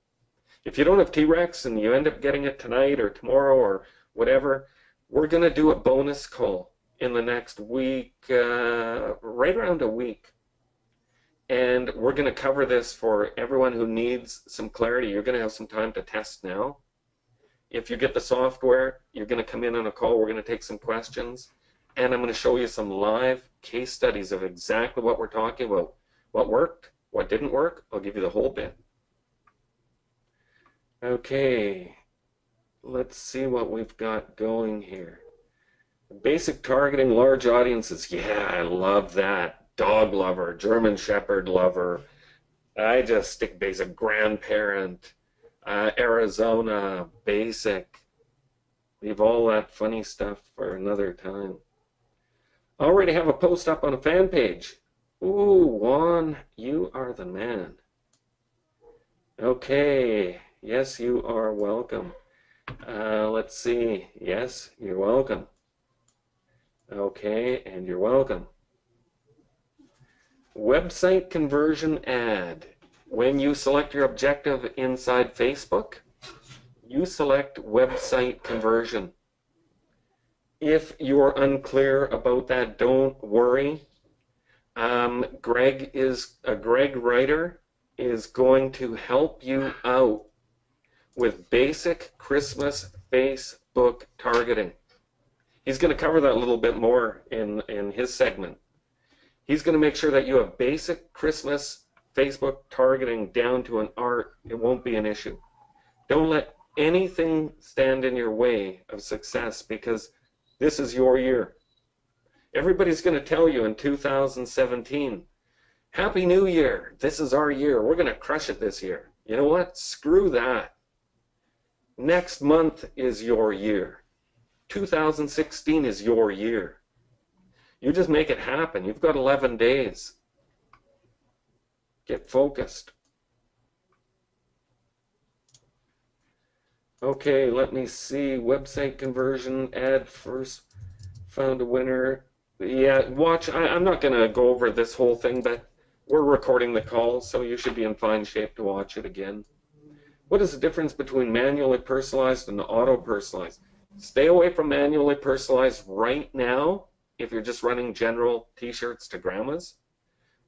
If you don't have T-Rex and you end up getting it tonight or tomorrow or whatever, we're going to do a bonus call in the next week, right around a week. And we're going to cover this for everyone who needs some clarity. You're going to have some time to test now. If you get the software, you're going to come in on a call. We're going to take some questions. And I'm going to show you some live case studies of exactly what we're talking about. What worked, what didn't work. I'll give you the whole bit. Okay, let's see what we've got going here. Basic targeting large audiences. Yeah, I love that. Dog lover, German Shepherd lover. I just stick basic grandparent, Arizona, basic. Leave all that funny stuff for another time. I already have a post up on a fan page. Ooh, Juan, you are the man. Okay, yes, you are welcome. Let's see. Yes, you're welcome. Okay, and you're welcome. Website conversion ad. When you select your objective inside Facebook, you select website conversion. If you're unclear about that, don't worry. Greg Writer is going to help you out with basic Christmas Facebook targeting. He's going to cover that a little bit more in his segment. He's going to make sure that you have basic Christmas Facebook targeting down to an art. It won't be an issue. Don't let anything stand in your way of success because this is your year. Everybody's going to tell you in 2017, Happy New Year. This is our year. We're going to crush it this year. You know what? Screw that. Next month is your year. 2016 is your year. You just make it happen. You've got 11 days. Get focused. Okay, let me see. Website conversion ad first. Found a winner. Yeah, watch. I'm not going to go over this whole thing, but we're recording the call, so you should be in fine shape to watch it again. What is the difference between manually personalized and auto-personalized? Stay away from manually personalized right now if you're just running general t-shirts to grandmas.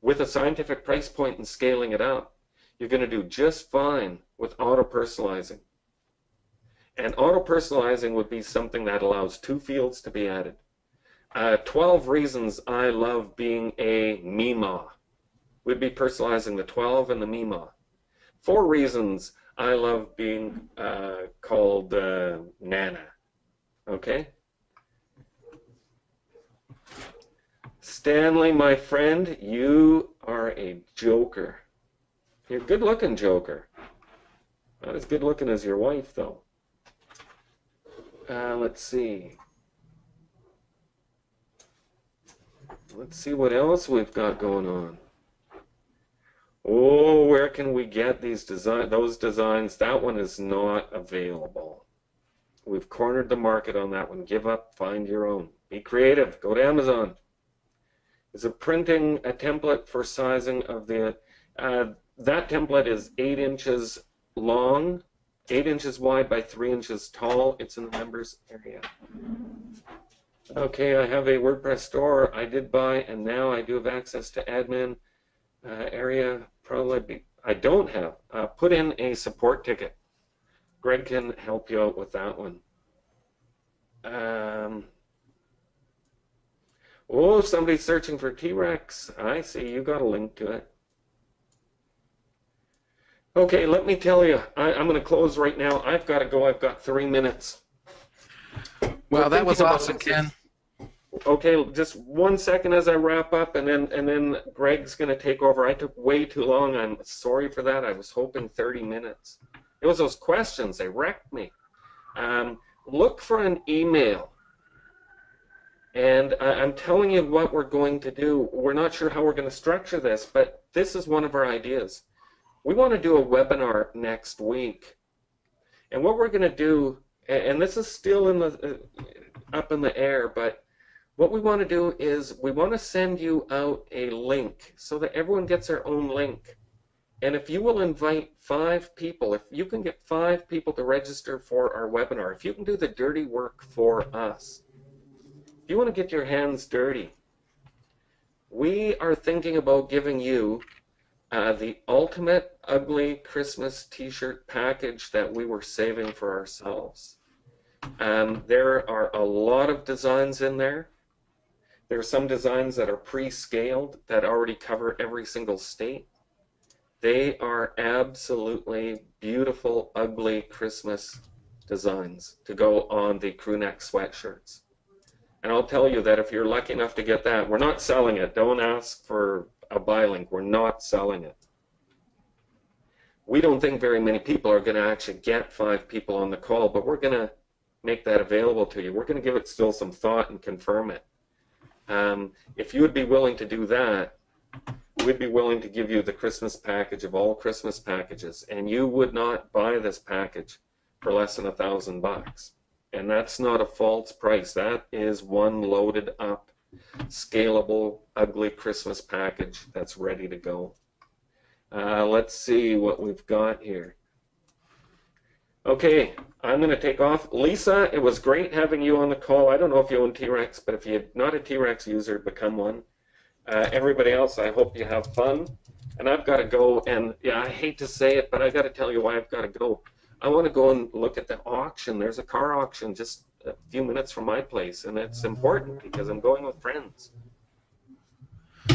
With a scientific price point and scaling it up, you're going to do just fine with auto-personalizing. And auto-personalizing would be something that allows 2 fields to be added. 12 reasons I love being a Mima. We'd be personalizing the 12 and the Mima. 4 reasons I love being called Nana. Okay? Stanley, my friend, you are a joker. You're a good-looking joker. Not as good-looking as your wife, though. Let's see. Let's see what else we've got going on. Oh, where can we get these those designs? That one is not available. We've cornered the market on that one. Give up, find your own. Be creative. Go to Amazon. Is it printing a template for sizing of the... that template is 8 inches long, 8 inches wide by 3 inches tall. It's in the members area. Okay, I have a WordPress store I did buy, and now I do have access to admin area. Probably I don't have. Put in a support ticket. Greg can help you out with that one. Oh, somebody's searching for T-Rex. I see, you got a link to it. Okay, let me tell you, I'm going to close right now. I've got to go. I've got 3 minutes. Well, that was awesome, Ken. Okay, just 1 second as I wrap up, and then Greg's going to take over. I took way too long. I'm sorry for that. I was hoping 30 minutes. It was those questions. They wrecked me. Look for an email. And I'm telling you what we're going to do. We're not sure how we're going to structure this, but this is one of our ideas. We want to do a webinar next week. And what we're going to do, and this is still in the up in the air, but what we want to do is we want to send you out a link so that everyone gets their own link. And if you will invite 5 people, if you can get 5 people to register for our webinar, if you can do the dirty work for us, if you want to get your hands dirty, we are thinking about giving you the ultimate ugly Christmas t-shirt package that we were saving for ourselves. There are a lot of designs in there. There are some designs that are pre-scaled that already cover every single state. They are absolutely beautiful, ugly Christmas designs to go on the crew neck sweatshirts. And I'll tell you that if you're lucky enough to get that, we're not selling it. Don't ask for a buy link. We're not selling it. We don't think very many people are going to actually get 5 people on the call, but we're going to make that available to you. We're going to give it still some thought and confirm it. If you would be willing to do that, we'd be willing to give you the Christmas package of all Christmas packages, and you would not buy this package for less than $1,000. And that's not a false price. That is one loaded up, scalable, ugly Christmas package that's ready to go. Let's see what we've got here. Okay, I'm going to take off. Lisa, it was great having you on the call. I don't know if you own T-Rex, but if you're not a T-Rex user, become one. Everybody else, I hope you have fun. And I've got to go, and yeah, I hate to say it, but I got to tell you why I've got to go. I want to go and look at the auction. There's a car auction just a few minutes from my place, and it's important because I'm going with friends.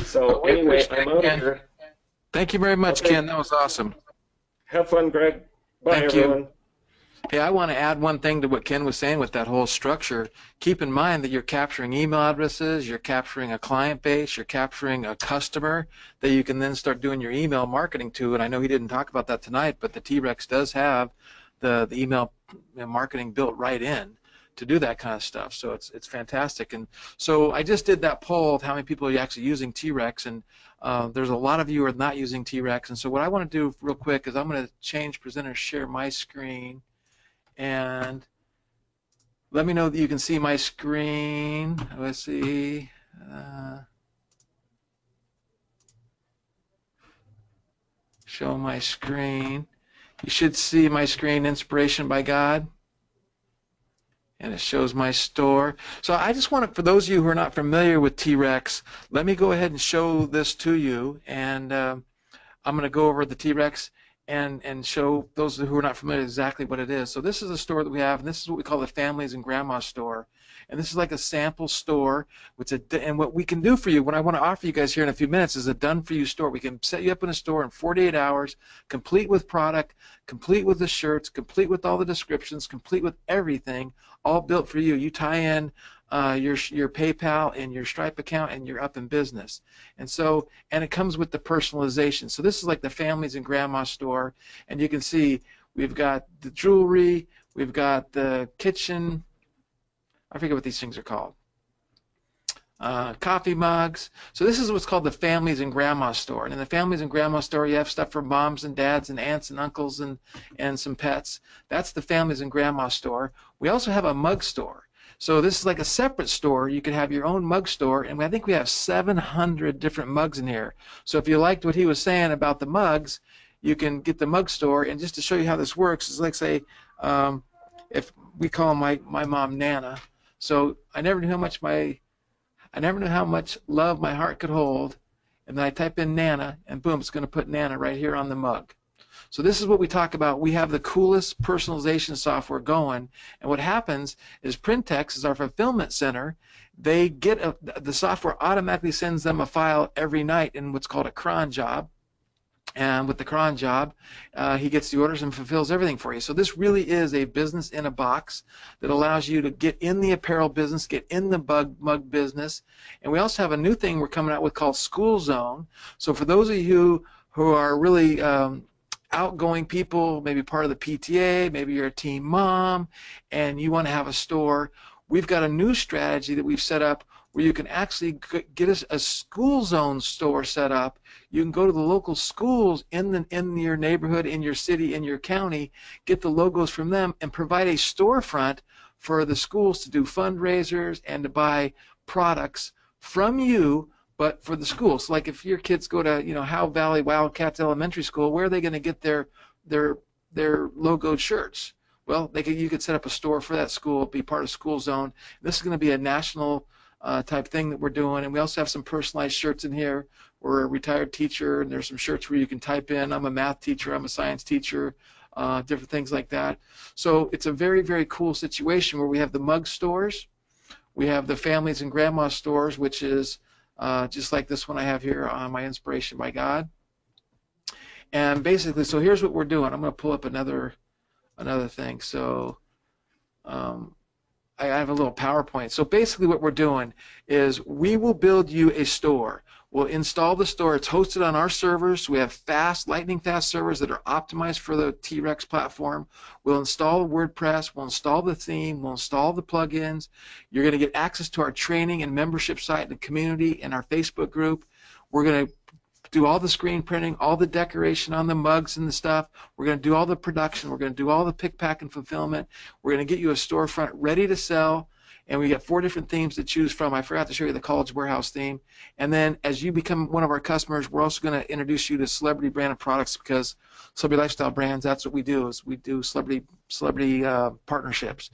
So anyway, I'm out of here. Thank you very much, Ken. That was awesome. Have fun, Greg. Bye, everyone. Hey, I want to add one thing to what Ken was saying with that whole structure. Keep in mind that you're capturing email addresses, you're capturing a client base, you're capturing a customer that you can then start doing your email marketing to. And I know he didn't talk about that tonight, but the T-Rex does have the email marketing built right in to do that kind of stuff. So it's fantastic. And so I just did that poll of how many people are actually using T-Rex, and there's a lot of you who are not using T-Rex. And so what I want to do real quick is I'm going to change presenter, share my screen, and let me know that you can see my screen. Let's see. Show my screen. You should see my screen, Inspiration by God. And it shows my store. So I just want to, for those of you who are not familiar with T-Rex, let me go ahead and show this to you. And I'm going to go over the T-Rex and show those who are not familiar exactly what it is. So this is a store that we have, and this is what we call the Families and Grandma store. And this is like a sample store. And what we can do for you, what I want to offer you guys here in a few minutes, is a done-for-you store. We can set you up in a store in 48 hours, complete with product, complete with the shirts, complete with all the descriptions, complete with everything, all built for you. You tie in your PayPal and your Stripe account, and you're up in business. And it comes with the personalization. So this is like the Families and Grandma store, and you can see we've got the jewelry, we've got the kitchen, I forget what these things are called, coffee mugs. So this is what's called the Families and Grandma store. And in the Families and Grandma store, you have stuff for moms and dads and aunts and uncles and some pets. That's the Families and Grandma store. We also have a mug store. So this is like a separate store. You could have your own mug store, and I think we have 700 different mugs in here. So if you liked what he was saying about the mugs, you can get the mug store. And just to show you how this works, is like, say, if we call my mom Nana. So I never knew how much love my heart could hold, and then I type in Nana, and boom, it's going to put Nana right here on the mug. So this is what we talk about. We have the coolest personalization software going, and what happens is Printex is our fulfillment center. They get the software automatically sends them a file every night in what's called a cron job. And with the cron job, he gets the orders and fulfills everything for you. So this really is a business in a box that allows you to get in the apparel business, get in the mug business. And we also have a new thing we're coming out with called School Zone. So for those of you who are really outgoing people, maybe part of the PTA, maybe you're a teen mom, and you want to have a store, we've got a new strategy that we've set up where you can actually get us a school zone store set up. You can go to the local schools in your neighborhood, in your city, in your county, get the logos from them, and provide a storefront for the schools to do fundraisers and to buy products from you, but for the schools. Like if your kids go to Howe Valley Wildcats Elementary School, where are they going to get their logoed shirts? Well, you could set up a store for that school, be part of School Zone. This is going to be a national type thing that we're doing, and we also have some personalized shirts in here. We're a retired teacher, and there's some shirts where you can type in, I'm a math teacher, I'm a science teacher, different things like that. So it's a very, very cool situation where we have the mug stores, we have the Families and Grandma stores, which is just like this one I have here on my Inspiration by God. And basically, so here's what we're doing. I'm going to pull up another thing. So I have a little PowerPoint. So basically what we're doing is we will build you a store. We'll install the store. It's hosted on our servers. We have lightning fast servers that are optimized for the T-Rex platform. We'll install WordPress. We'll install the theme. We'll install the plugins. You're going to get access to our training and membership site and community and our Facebook group. We're going to do all the screen printing, all the decoration on the mugs and the stuff. We're going to do all the production. We're going to do all the pick, pack, and fulfillment. We're going to get you a storefront ready to sell, and we got 4 different themes to choose from. I forgot to show you the College Warehouse theme. And then as you become one of our customers, we're also going to introduce you to celebrity branded products, because Celebrity Lifestyle Brands, that's what we do, is we do celebrity partnerships.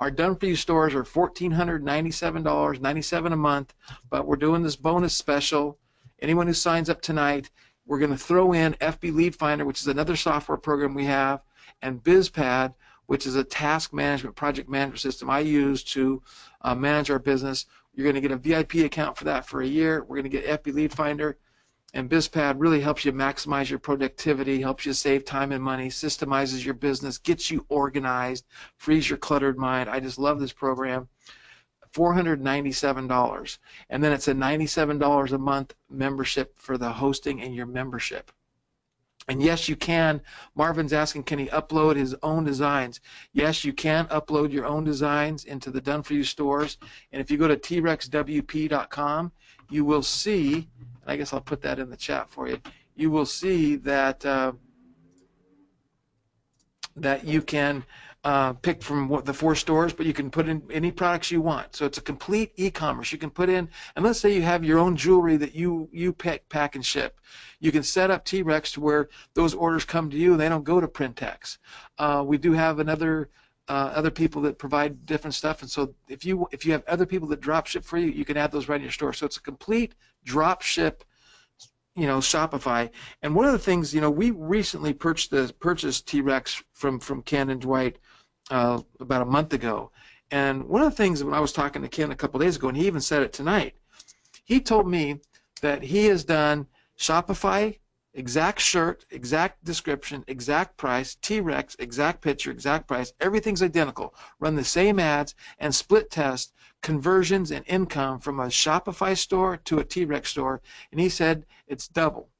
Our done-for-you stores are $1,497, $97 a month, but we're doing this bonus special. Anyone who signs up tonight, we're going to throw in FB Lead Finder, which is another software program we have, and BizPad, which is a task management, project management system I use to manage our business. You're going to get a VIP account for that for a year. We're going to get FB Lead Finder, and BizPad really helps you maximize your productivity, helps you save time and money, systemizes your business, gets you organized, frees your cluttered mind. I just love this program. $497, and then it's a $97 a month membership for the hosting and your membership. And yes, you can. Marvin's asking, can he upload his own designs? Yes, you can upload your own designs into the Done For You stores. And if you go to T-REXwp.com, you will see, and I guess I'll put that in the chat for you, you will see that that you can pick from the 4 stores, but you can put in any products you want. So it's a complete e-commerce. You can put in, and let's say you have your own jewelry that you pick, pack, and ship. You can set up T-Rex to where those orders come to you and they don't go to Printex. We do have other people that provide different stuff, and so if you have other people that drop ship for you, you can add those right in your store. So it's a complete drop ship, Shopify. And one of the things, we recently purchased T-Rex from Ken and Dwight about a month ago. And one of the things, when I was talking to Ken a couple days ago, and he even said it tonight, he told me that he has done Shopify, exact shirt, exact description, exact price, T-Rex, exact picture, exact price, everything's identical. Run the same ads and split test conversions and income from a Shopify store to a T-Rex store, and he said it's double.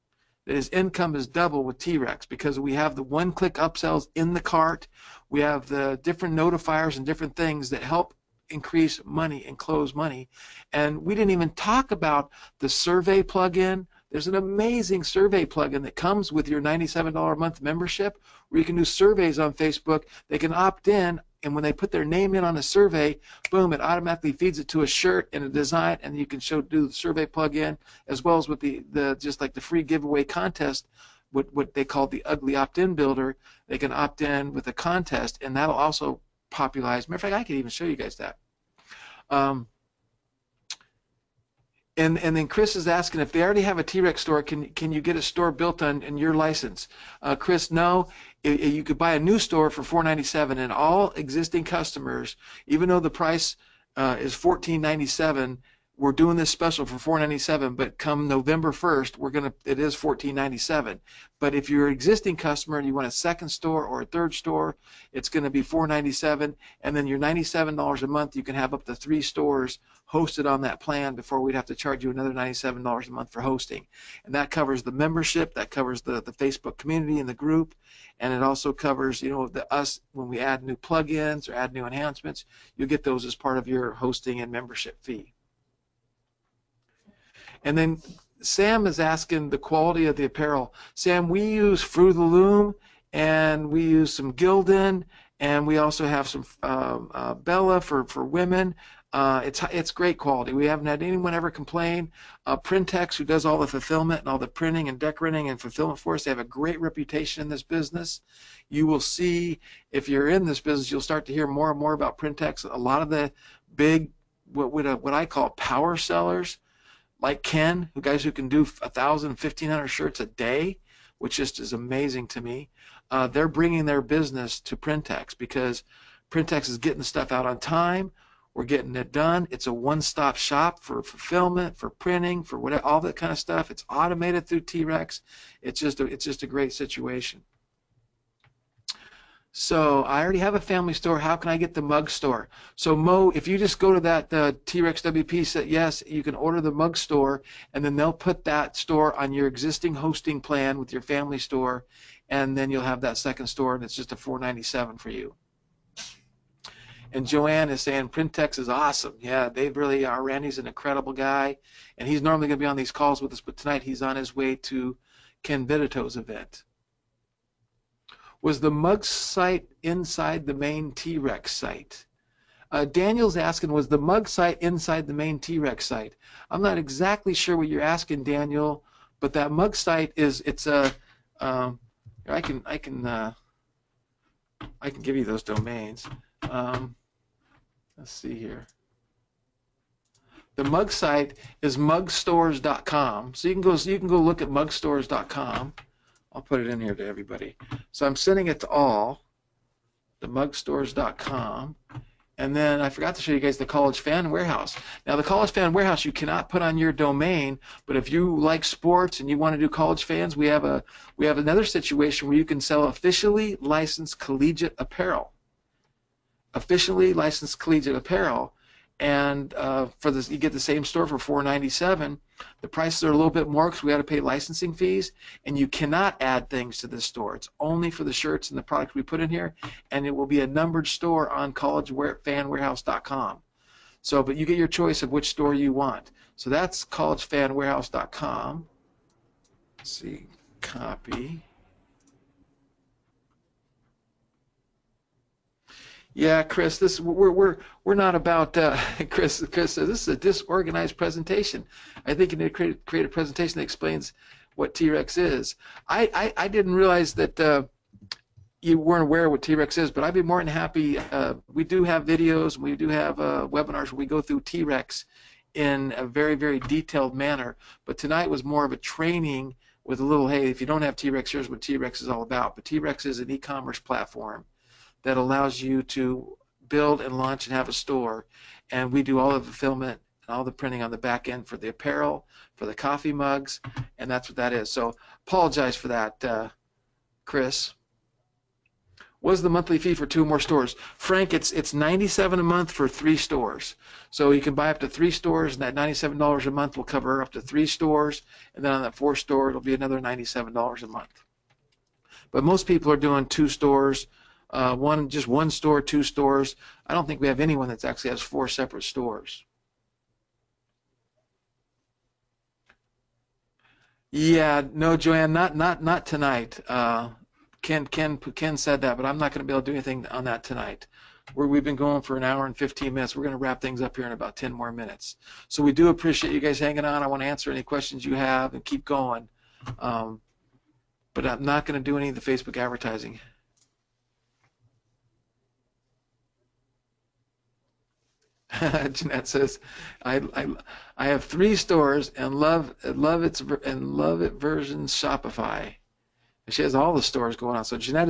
That his income is double with T-Rex because we have the one-click upsells in the cart. We have the different notifiers and different things that help increase money and close money. And we didn't even talk about the survey plugin. There's an amazing survey plugin that comes with your $97 a month membership where you can do surveys on Facebook. They can opt in, and when they put their name in on a survey, boom, it automatically feeds it to a shirt and a design, and you can do the survey plugin as well as with the just like the free giveaway contest, what they call the ugly opt-in builder. They can opt in with a contest, and that'll also popularize. Matter of fact, I could even show you guys that. And then Chris is asking if they already have a T-Rex store, can you get a store built on your license? Chris, no. You could buy a new store for $497, and all existing customers, even though the price is $14.97, we're doing this special for $497, but come November 1st, it is $14.97. But if you're an existing customer and you want a second store or a third store, it's going to be $497, and then your $97 a month, you can have up to 3 stores hosted on that plan before we'd have to charge you another $97 a month for hosting. And that covers the membership, that covers the Facebook community and the group, and it also covers, us when we add new plugins or add new enhancements, you'll get those as part of your hosting and membership fee. And then Sam is asking the quality of the apparel. Sam, we use Fruit of the Loom, and we use some Gildan, and we also have some Bella for women. It's great quality. We haven't had anyone ever complain. Printex, who does all the fulfillment and all the printing and decorating and fulfillment for us, they have a great reputation in this business. You will see, if you're in this business, you'll start to hear more and more about Printex. A lot of the big, what I call power sellers, like Ken, guys who can do 1,000, 1,500 shirts a day, which just is amazing to me. They're bringing their business to Printex because Printex is getting the stuff out on time. We're getting it done. It's a one-stop shop for fulfillment, for printing, for whatever, all that kind of stuff. It's automated through T-Rex. It's just a great situation. So I already have a family store. How can I get the mug store? So Mo, if you just go to that T-Rex WP set, yes, you can order the mug store, and then they'll put that store on your existing hosting plan with your family store, and then you'll have that second store, and it's just a $497 for you. And Joanne is saying Printex is awesome. Yeah, they really are. Randy's an incredible guy, and he's normally going to be on these calls with us, but tonight he's on his way to Ken Vidito's event. Was the mug site inside the main T-Rex site? Daniel's asking, was the mug site inside the main T-Rex site? I'm not exactly sure what you're asking, Daniel, but that mug site it's a I can give you those domains. Let's see here. The mug site is mugstores.com. So you can go look at mugstores.com. I'll put it in here to everybody. So I'm sending it to all, the mugstores.com. And then I forgot to show you guys the College Fan Warehouse. Now the College Fan Warehouse you cannot put on your domain, but if you like sports and you want to do college fans, we have another situation where you can sell officially licensed collegiate apparel. Officially licensed collegiate apparel, and for this you get the same store for $497. The prices are a little bit more because we had to pay licensing fees, and you cannot add things to this store. It's only for the shirts and the products we put in here, and it will be a numbered store on collegefanwarehouse.com. So, but you get your choice of which store you want. So that's collegefanwarehouse.com. Let's see, copy. Yeah, Chris, we're not about Chris. Chris says this is a disorganized presentation. I think you need to create a presentation that explains what T-Rex is. I didn't realize that you weren't aware of what T-Rex is, but I'd be more than happy. We do have videos, we do have webinars where we go through T-Rex in a very, very detailed manner. But tonight was more of a training with a little, hey, if you don't have T-Rex, here's what T-Rex is all about. But T-Rex is an e-commerce platform that allows you to build and launch and have a store. And we do all the fulfillment and all the printing on the back end for the apparel, for the coffee mugs, and that's what that is. So apologize for that, Chris. What is the monthly fee for 2 more stores? Frank, it's $97 a month for 3 stores. So you can buy up to 3 stores, and that $97 a month will cover up to 3 stores, and then on that 4th store, it'll be another $97 a month. But most people are doing 2 stores, just one store, 2 stores. I don't think we have anyone that actually has 4 separate stores. Yeah, no, Joanne, not tonight. Ken said that, but I'm not going to be able to do anything on that tonight. We've been going for an hour and 15 minutes. We're going to wrap things up here in about 10 more minutes. So we do appreciate you guys hanging on. I want to answer any questions you have and keep going. But I'm not going to do any of the Facebook advertising. Jeanette says, I have 3 stores and love it version Shopify. She has all the stores going on. So Jeanette,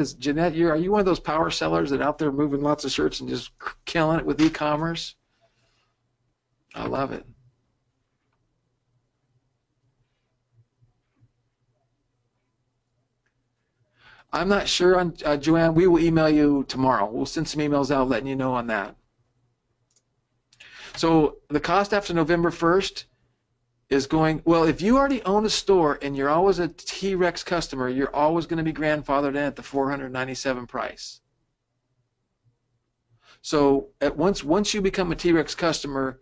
are you one of those power sellers that out there moving lots of shirts and just killing it with e-commerce? I love it. I'm not sure on Joanne. We will email you tomorrow. We'll send some emails out letting you know on that. So the cost after November 1st is going, well, if you already own a store and you're always a T-Rex customer, you're always going to be grandfathered in at the $497 price. So once you become a T-Rex customer,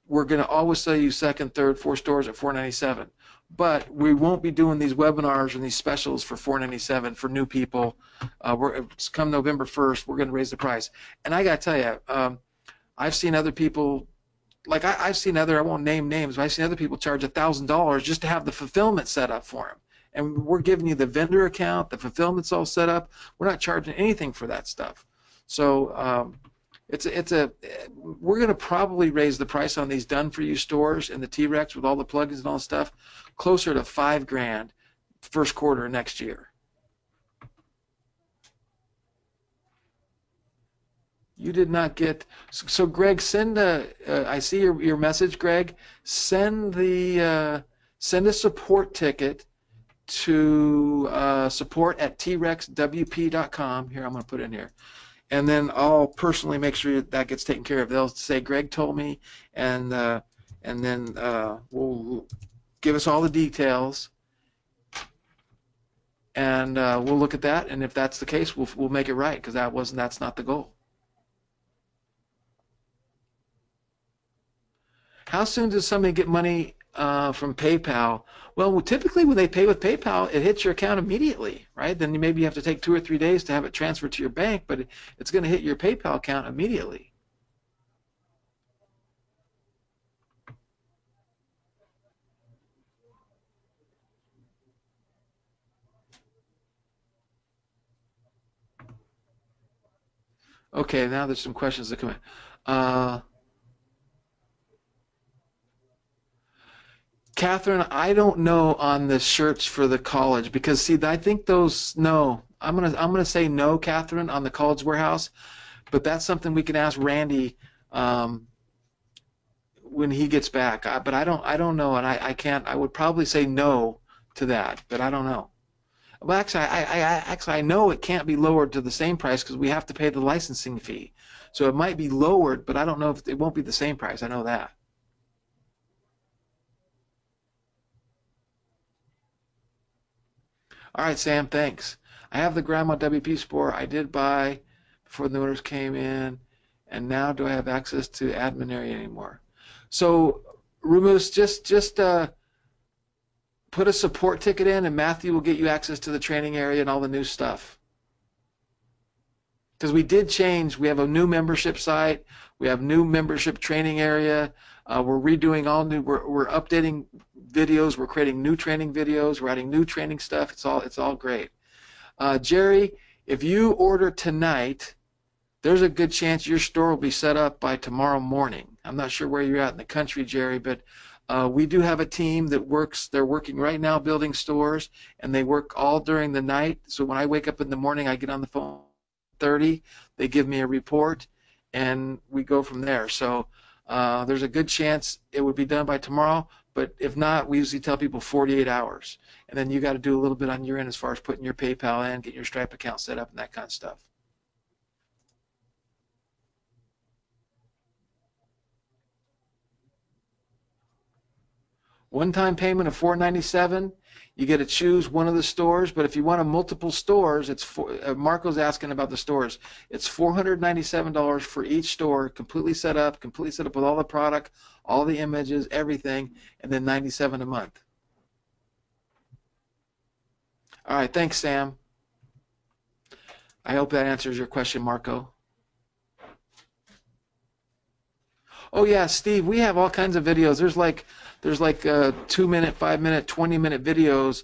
we're going to always sell you 2nd, 3rd, 4th stores at $497. But we won't be doing these webinars and these specials for $497 for new people. Come November 1st, we're going to raise the price. And I got to tell you, I've seen other people, like I've seen I won't name names, but I've seen other people charge $1,000 just to have the fulfillment set up for them. And we're giving you the vendor account, the fulfillment's all set up. We're not charging anything for that stuff. So we're going to probably raise the price on these done-for-you stores and the T-Rex with all the plugins and all the stuff closer to $5,000 first quarter next year. You did not get, so Greg, send I see your message, Greg. Send a support ticket to support@trexwp.com. Here, I'm going to put it in here. And then I'll personally make sure that gets taken care of. They'll say, Greg told me, and then we'll give us all the details, and we'll look at that. And if that's the case, we'll make it right, because that's not the goal. How soon does somebody get money from PayPal? Well, typically when they pay with PayPal, it hits your account immediately, right? Then maybe you have to take 2 or 3 days to have it transferred to your bank, but it's going to hit your PayPal account immediately. Okay, now there's some questions that come in. Catherine, I don't know on the shirts for the college, because see, I think those, no, I'm gonna say no, Catherine, on the College Warehouse, but that's something we can ask Randy when he gets back. But I don't know, and I can't. I would probably say no to that, but I don't know. Well, actually, I know it can't be lowered to the same price because we have to pay the licensing fee. So it might be lowered, but I don't know if it won't be the same price. I know that. All right, Sam, thanks. I have the Grandma WP Spore I did buy before the orders came in, and now do I have access to admin area anymore? So, Rumus, just put a support ticket in, and Matthew will get you access to the training area and all the new stuff. because we did change. We have a new membership site. We have new membership training area. We're redoing all new. We're updating videos. We're creating new training videos. We're adding new training stuff. It's all great. Jerry, if you order tonight, there's a good chance your store will be set up by tomorrow morning. I'm not sure where you're at in the country, Jerry, but we do have a team that works. They're working right now building stores, and they work all during the night. So when I wake up in the morning, I get on the phone at 30. They give me a report, and we go from there. So there's a good chance it would be done by tomorrow, but if not, we usually tell people 48 hours. And then you got to do a little bit on your end as far as putting your PayPal in, get your Stripe account set up, and that kind of stuff. One-time payment of $497. You get to choose one of the stores, but if you want a multiple stores, it's Marco's asking about the stores. It's $497 for each store, completely set up with all the product, all the images, everything, and then $97 a month. All right, thanks, Sam. I hope that answers your question, Marco. Oh yeah, Steve, we have all kinds of videos. There's like 2-minute, 5-minute, 20-minute videos,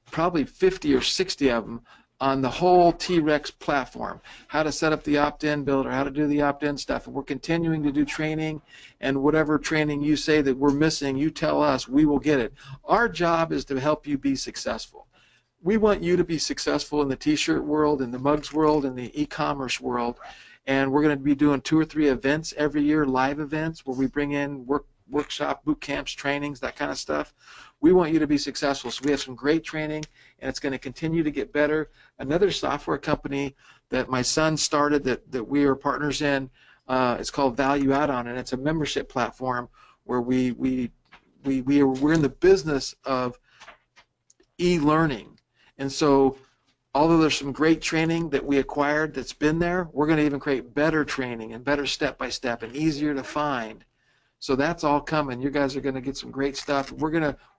probably 50 or 60 of them on the whole T-Rex platform. How to set up the opt-in builder, how to do the opt-in stuff. And we're continuing to do training, and whatever training you say that we're missing, you tell us, we will get it. Our job is to help you be successful. We want you to be successful in the T-shirt world, in the mugs world, in the e-commerce world. And we're going to be doing 2 or 3 events every year, live events, where we bring in workshop, boot camps, trainings, that kind of stuff. We want you to be successful. So we have some great training, and it's going to continue to get better. Another software company that my son started that we are partners in, it's called Value Add-On, and it's a membership platform where we're in the business of e-learning. And so although there's some great training that we acquired that's been there, we're going to even create better training and better step-by-step and easier to find. So that's all coming. You guys are going to get some great stuff.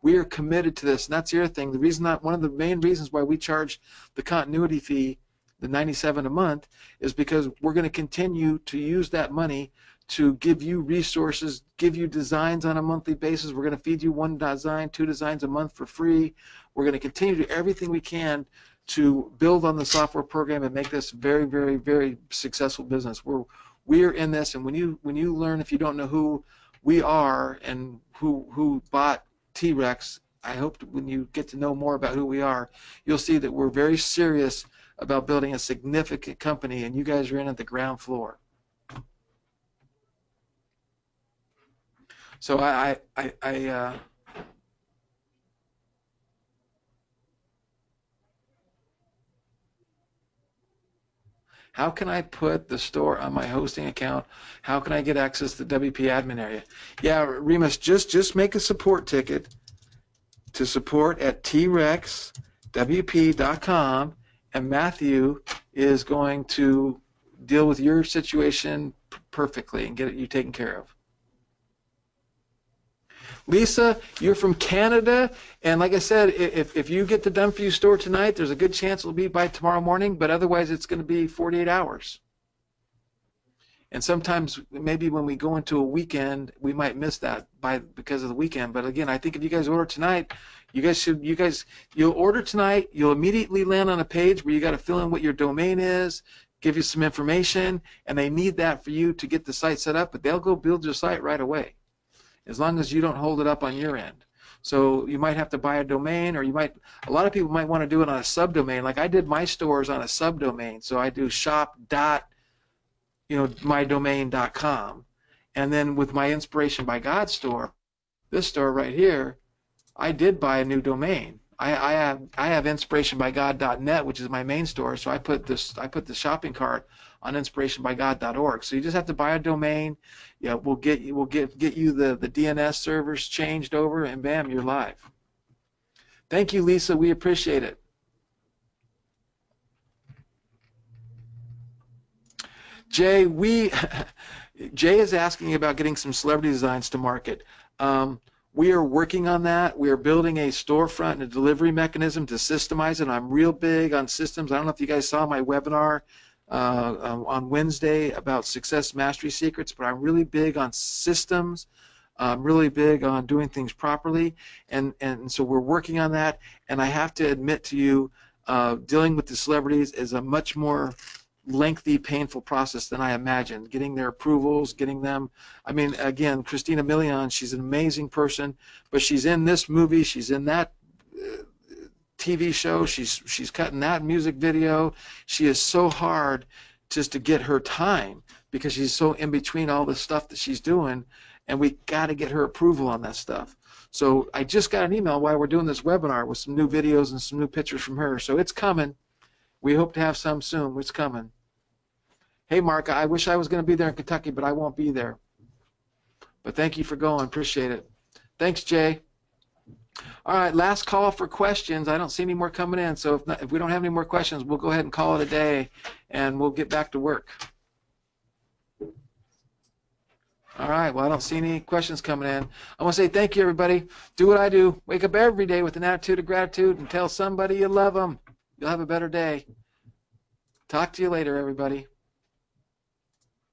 We are committed to this, and that's the other thing. One of the main reasons why we charge the continuity fee, the $97 a month, is because we're going to continue to use that money to give you resources, give you designs on a monthly basis. We're going to feed you 1 design, 2 designs a month for free. We're going to continue to do everything we can to build on the software program and make this very, very, very successful business. We're in this, and when you learn, if you don't know who we are and who bought T-Rex, I hope when you get to know more about who we are, you'll see that we're very serious about building a significant company, and you guys are in at the ground floor. So how can I put the store on my hosting account? How can I get access to the WP admin area? Yeah, Remus, just make a support ticket to support at TREXwp.com, and Matthew is going to deal with your situation perfectly and get you taken care of. Lisa, you're from Canada, and like I said, if you get the Done For You store tonight, there's a good chance it'll be by tomorrow morning, but otherwise it's going to be 48 hours. And sometimes maybe when we go into a weekend, we might miss that because of the weekend. But again, I think if you guys order tonight, you'll order tonight, you'll immediately land on a page where you got to fill in what your domain is, give you some information, and they need that for you to get the site set up, but they'll go build your site right away, as long as you don't hold it up on your end. So you might have to buy a domain, or a lot of people might want to do it on a subdomain. Like I did my stores on a subdomain, so I do shop.mydomain.com, and then with my Inspiration by God store, this store right here, I did buy a new domain. I have inspirationbygod.net, which is my main store, so I put the shopping cart on inspirationbygod.org. So you just have to buy a domain. Yeah, we'll get you the DNS servers changed over, and bam, you're live. Thank you, Lisa. We appreciate it. Jay, Jay is asking about getting some celebrity designs to market. We are working on that. We are building a storefront and a delivery mechanism to systemize it. I'm real big on systems. I don't know if you guys saw my webinar on Wednesday about success mastery secrets, but I'm really big on systems. I'm really big on doing things properly, and so we're working on that. And I have to admit to you, dealing with the celebrities is a much more lengthy, painful process than I imagined. Getting their approvals, getting them. I mean, again, Christina Milian, she's an amazing person, but she's in this movie, she's in that TV show, she's cutting that music video. She is so hard just to get her time because she's so in between all the stuff that she's doing, and we got to get her approval on that stuff. So I just got an email while we're doing this webinar with some new videos and some new pictures from her. So it's coming. We hope to have some soon. It's coming. Hey, Mark, I wish I was going to be there in Kentucky, but I won't be there. But thank you for going. Appreciate it. Thanks, Jay. All right, last call for questions. I don't see any more coming in, so if we don't have any more questions, we'll go ahead and call it a day, and we'll get back to work. All right, well, I don't see any questions coming in. I want to say thank you, everybody. Do what I do. Wake up every day with an attitude of gratitude and tell somebody you love them. You'll have a better day. Talk to you later, everybody.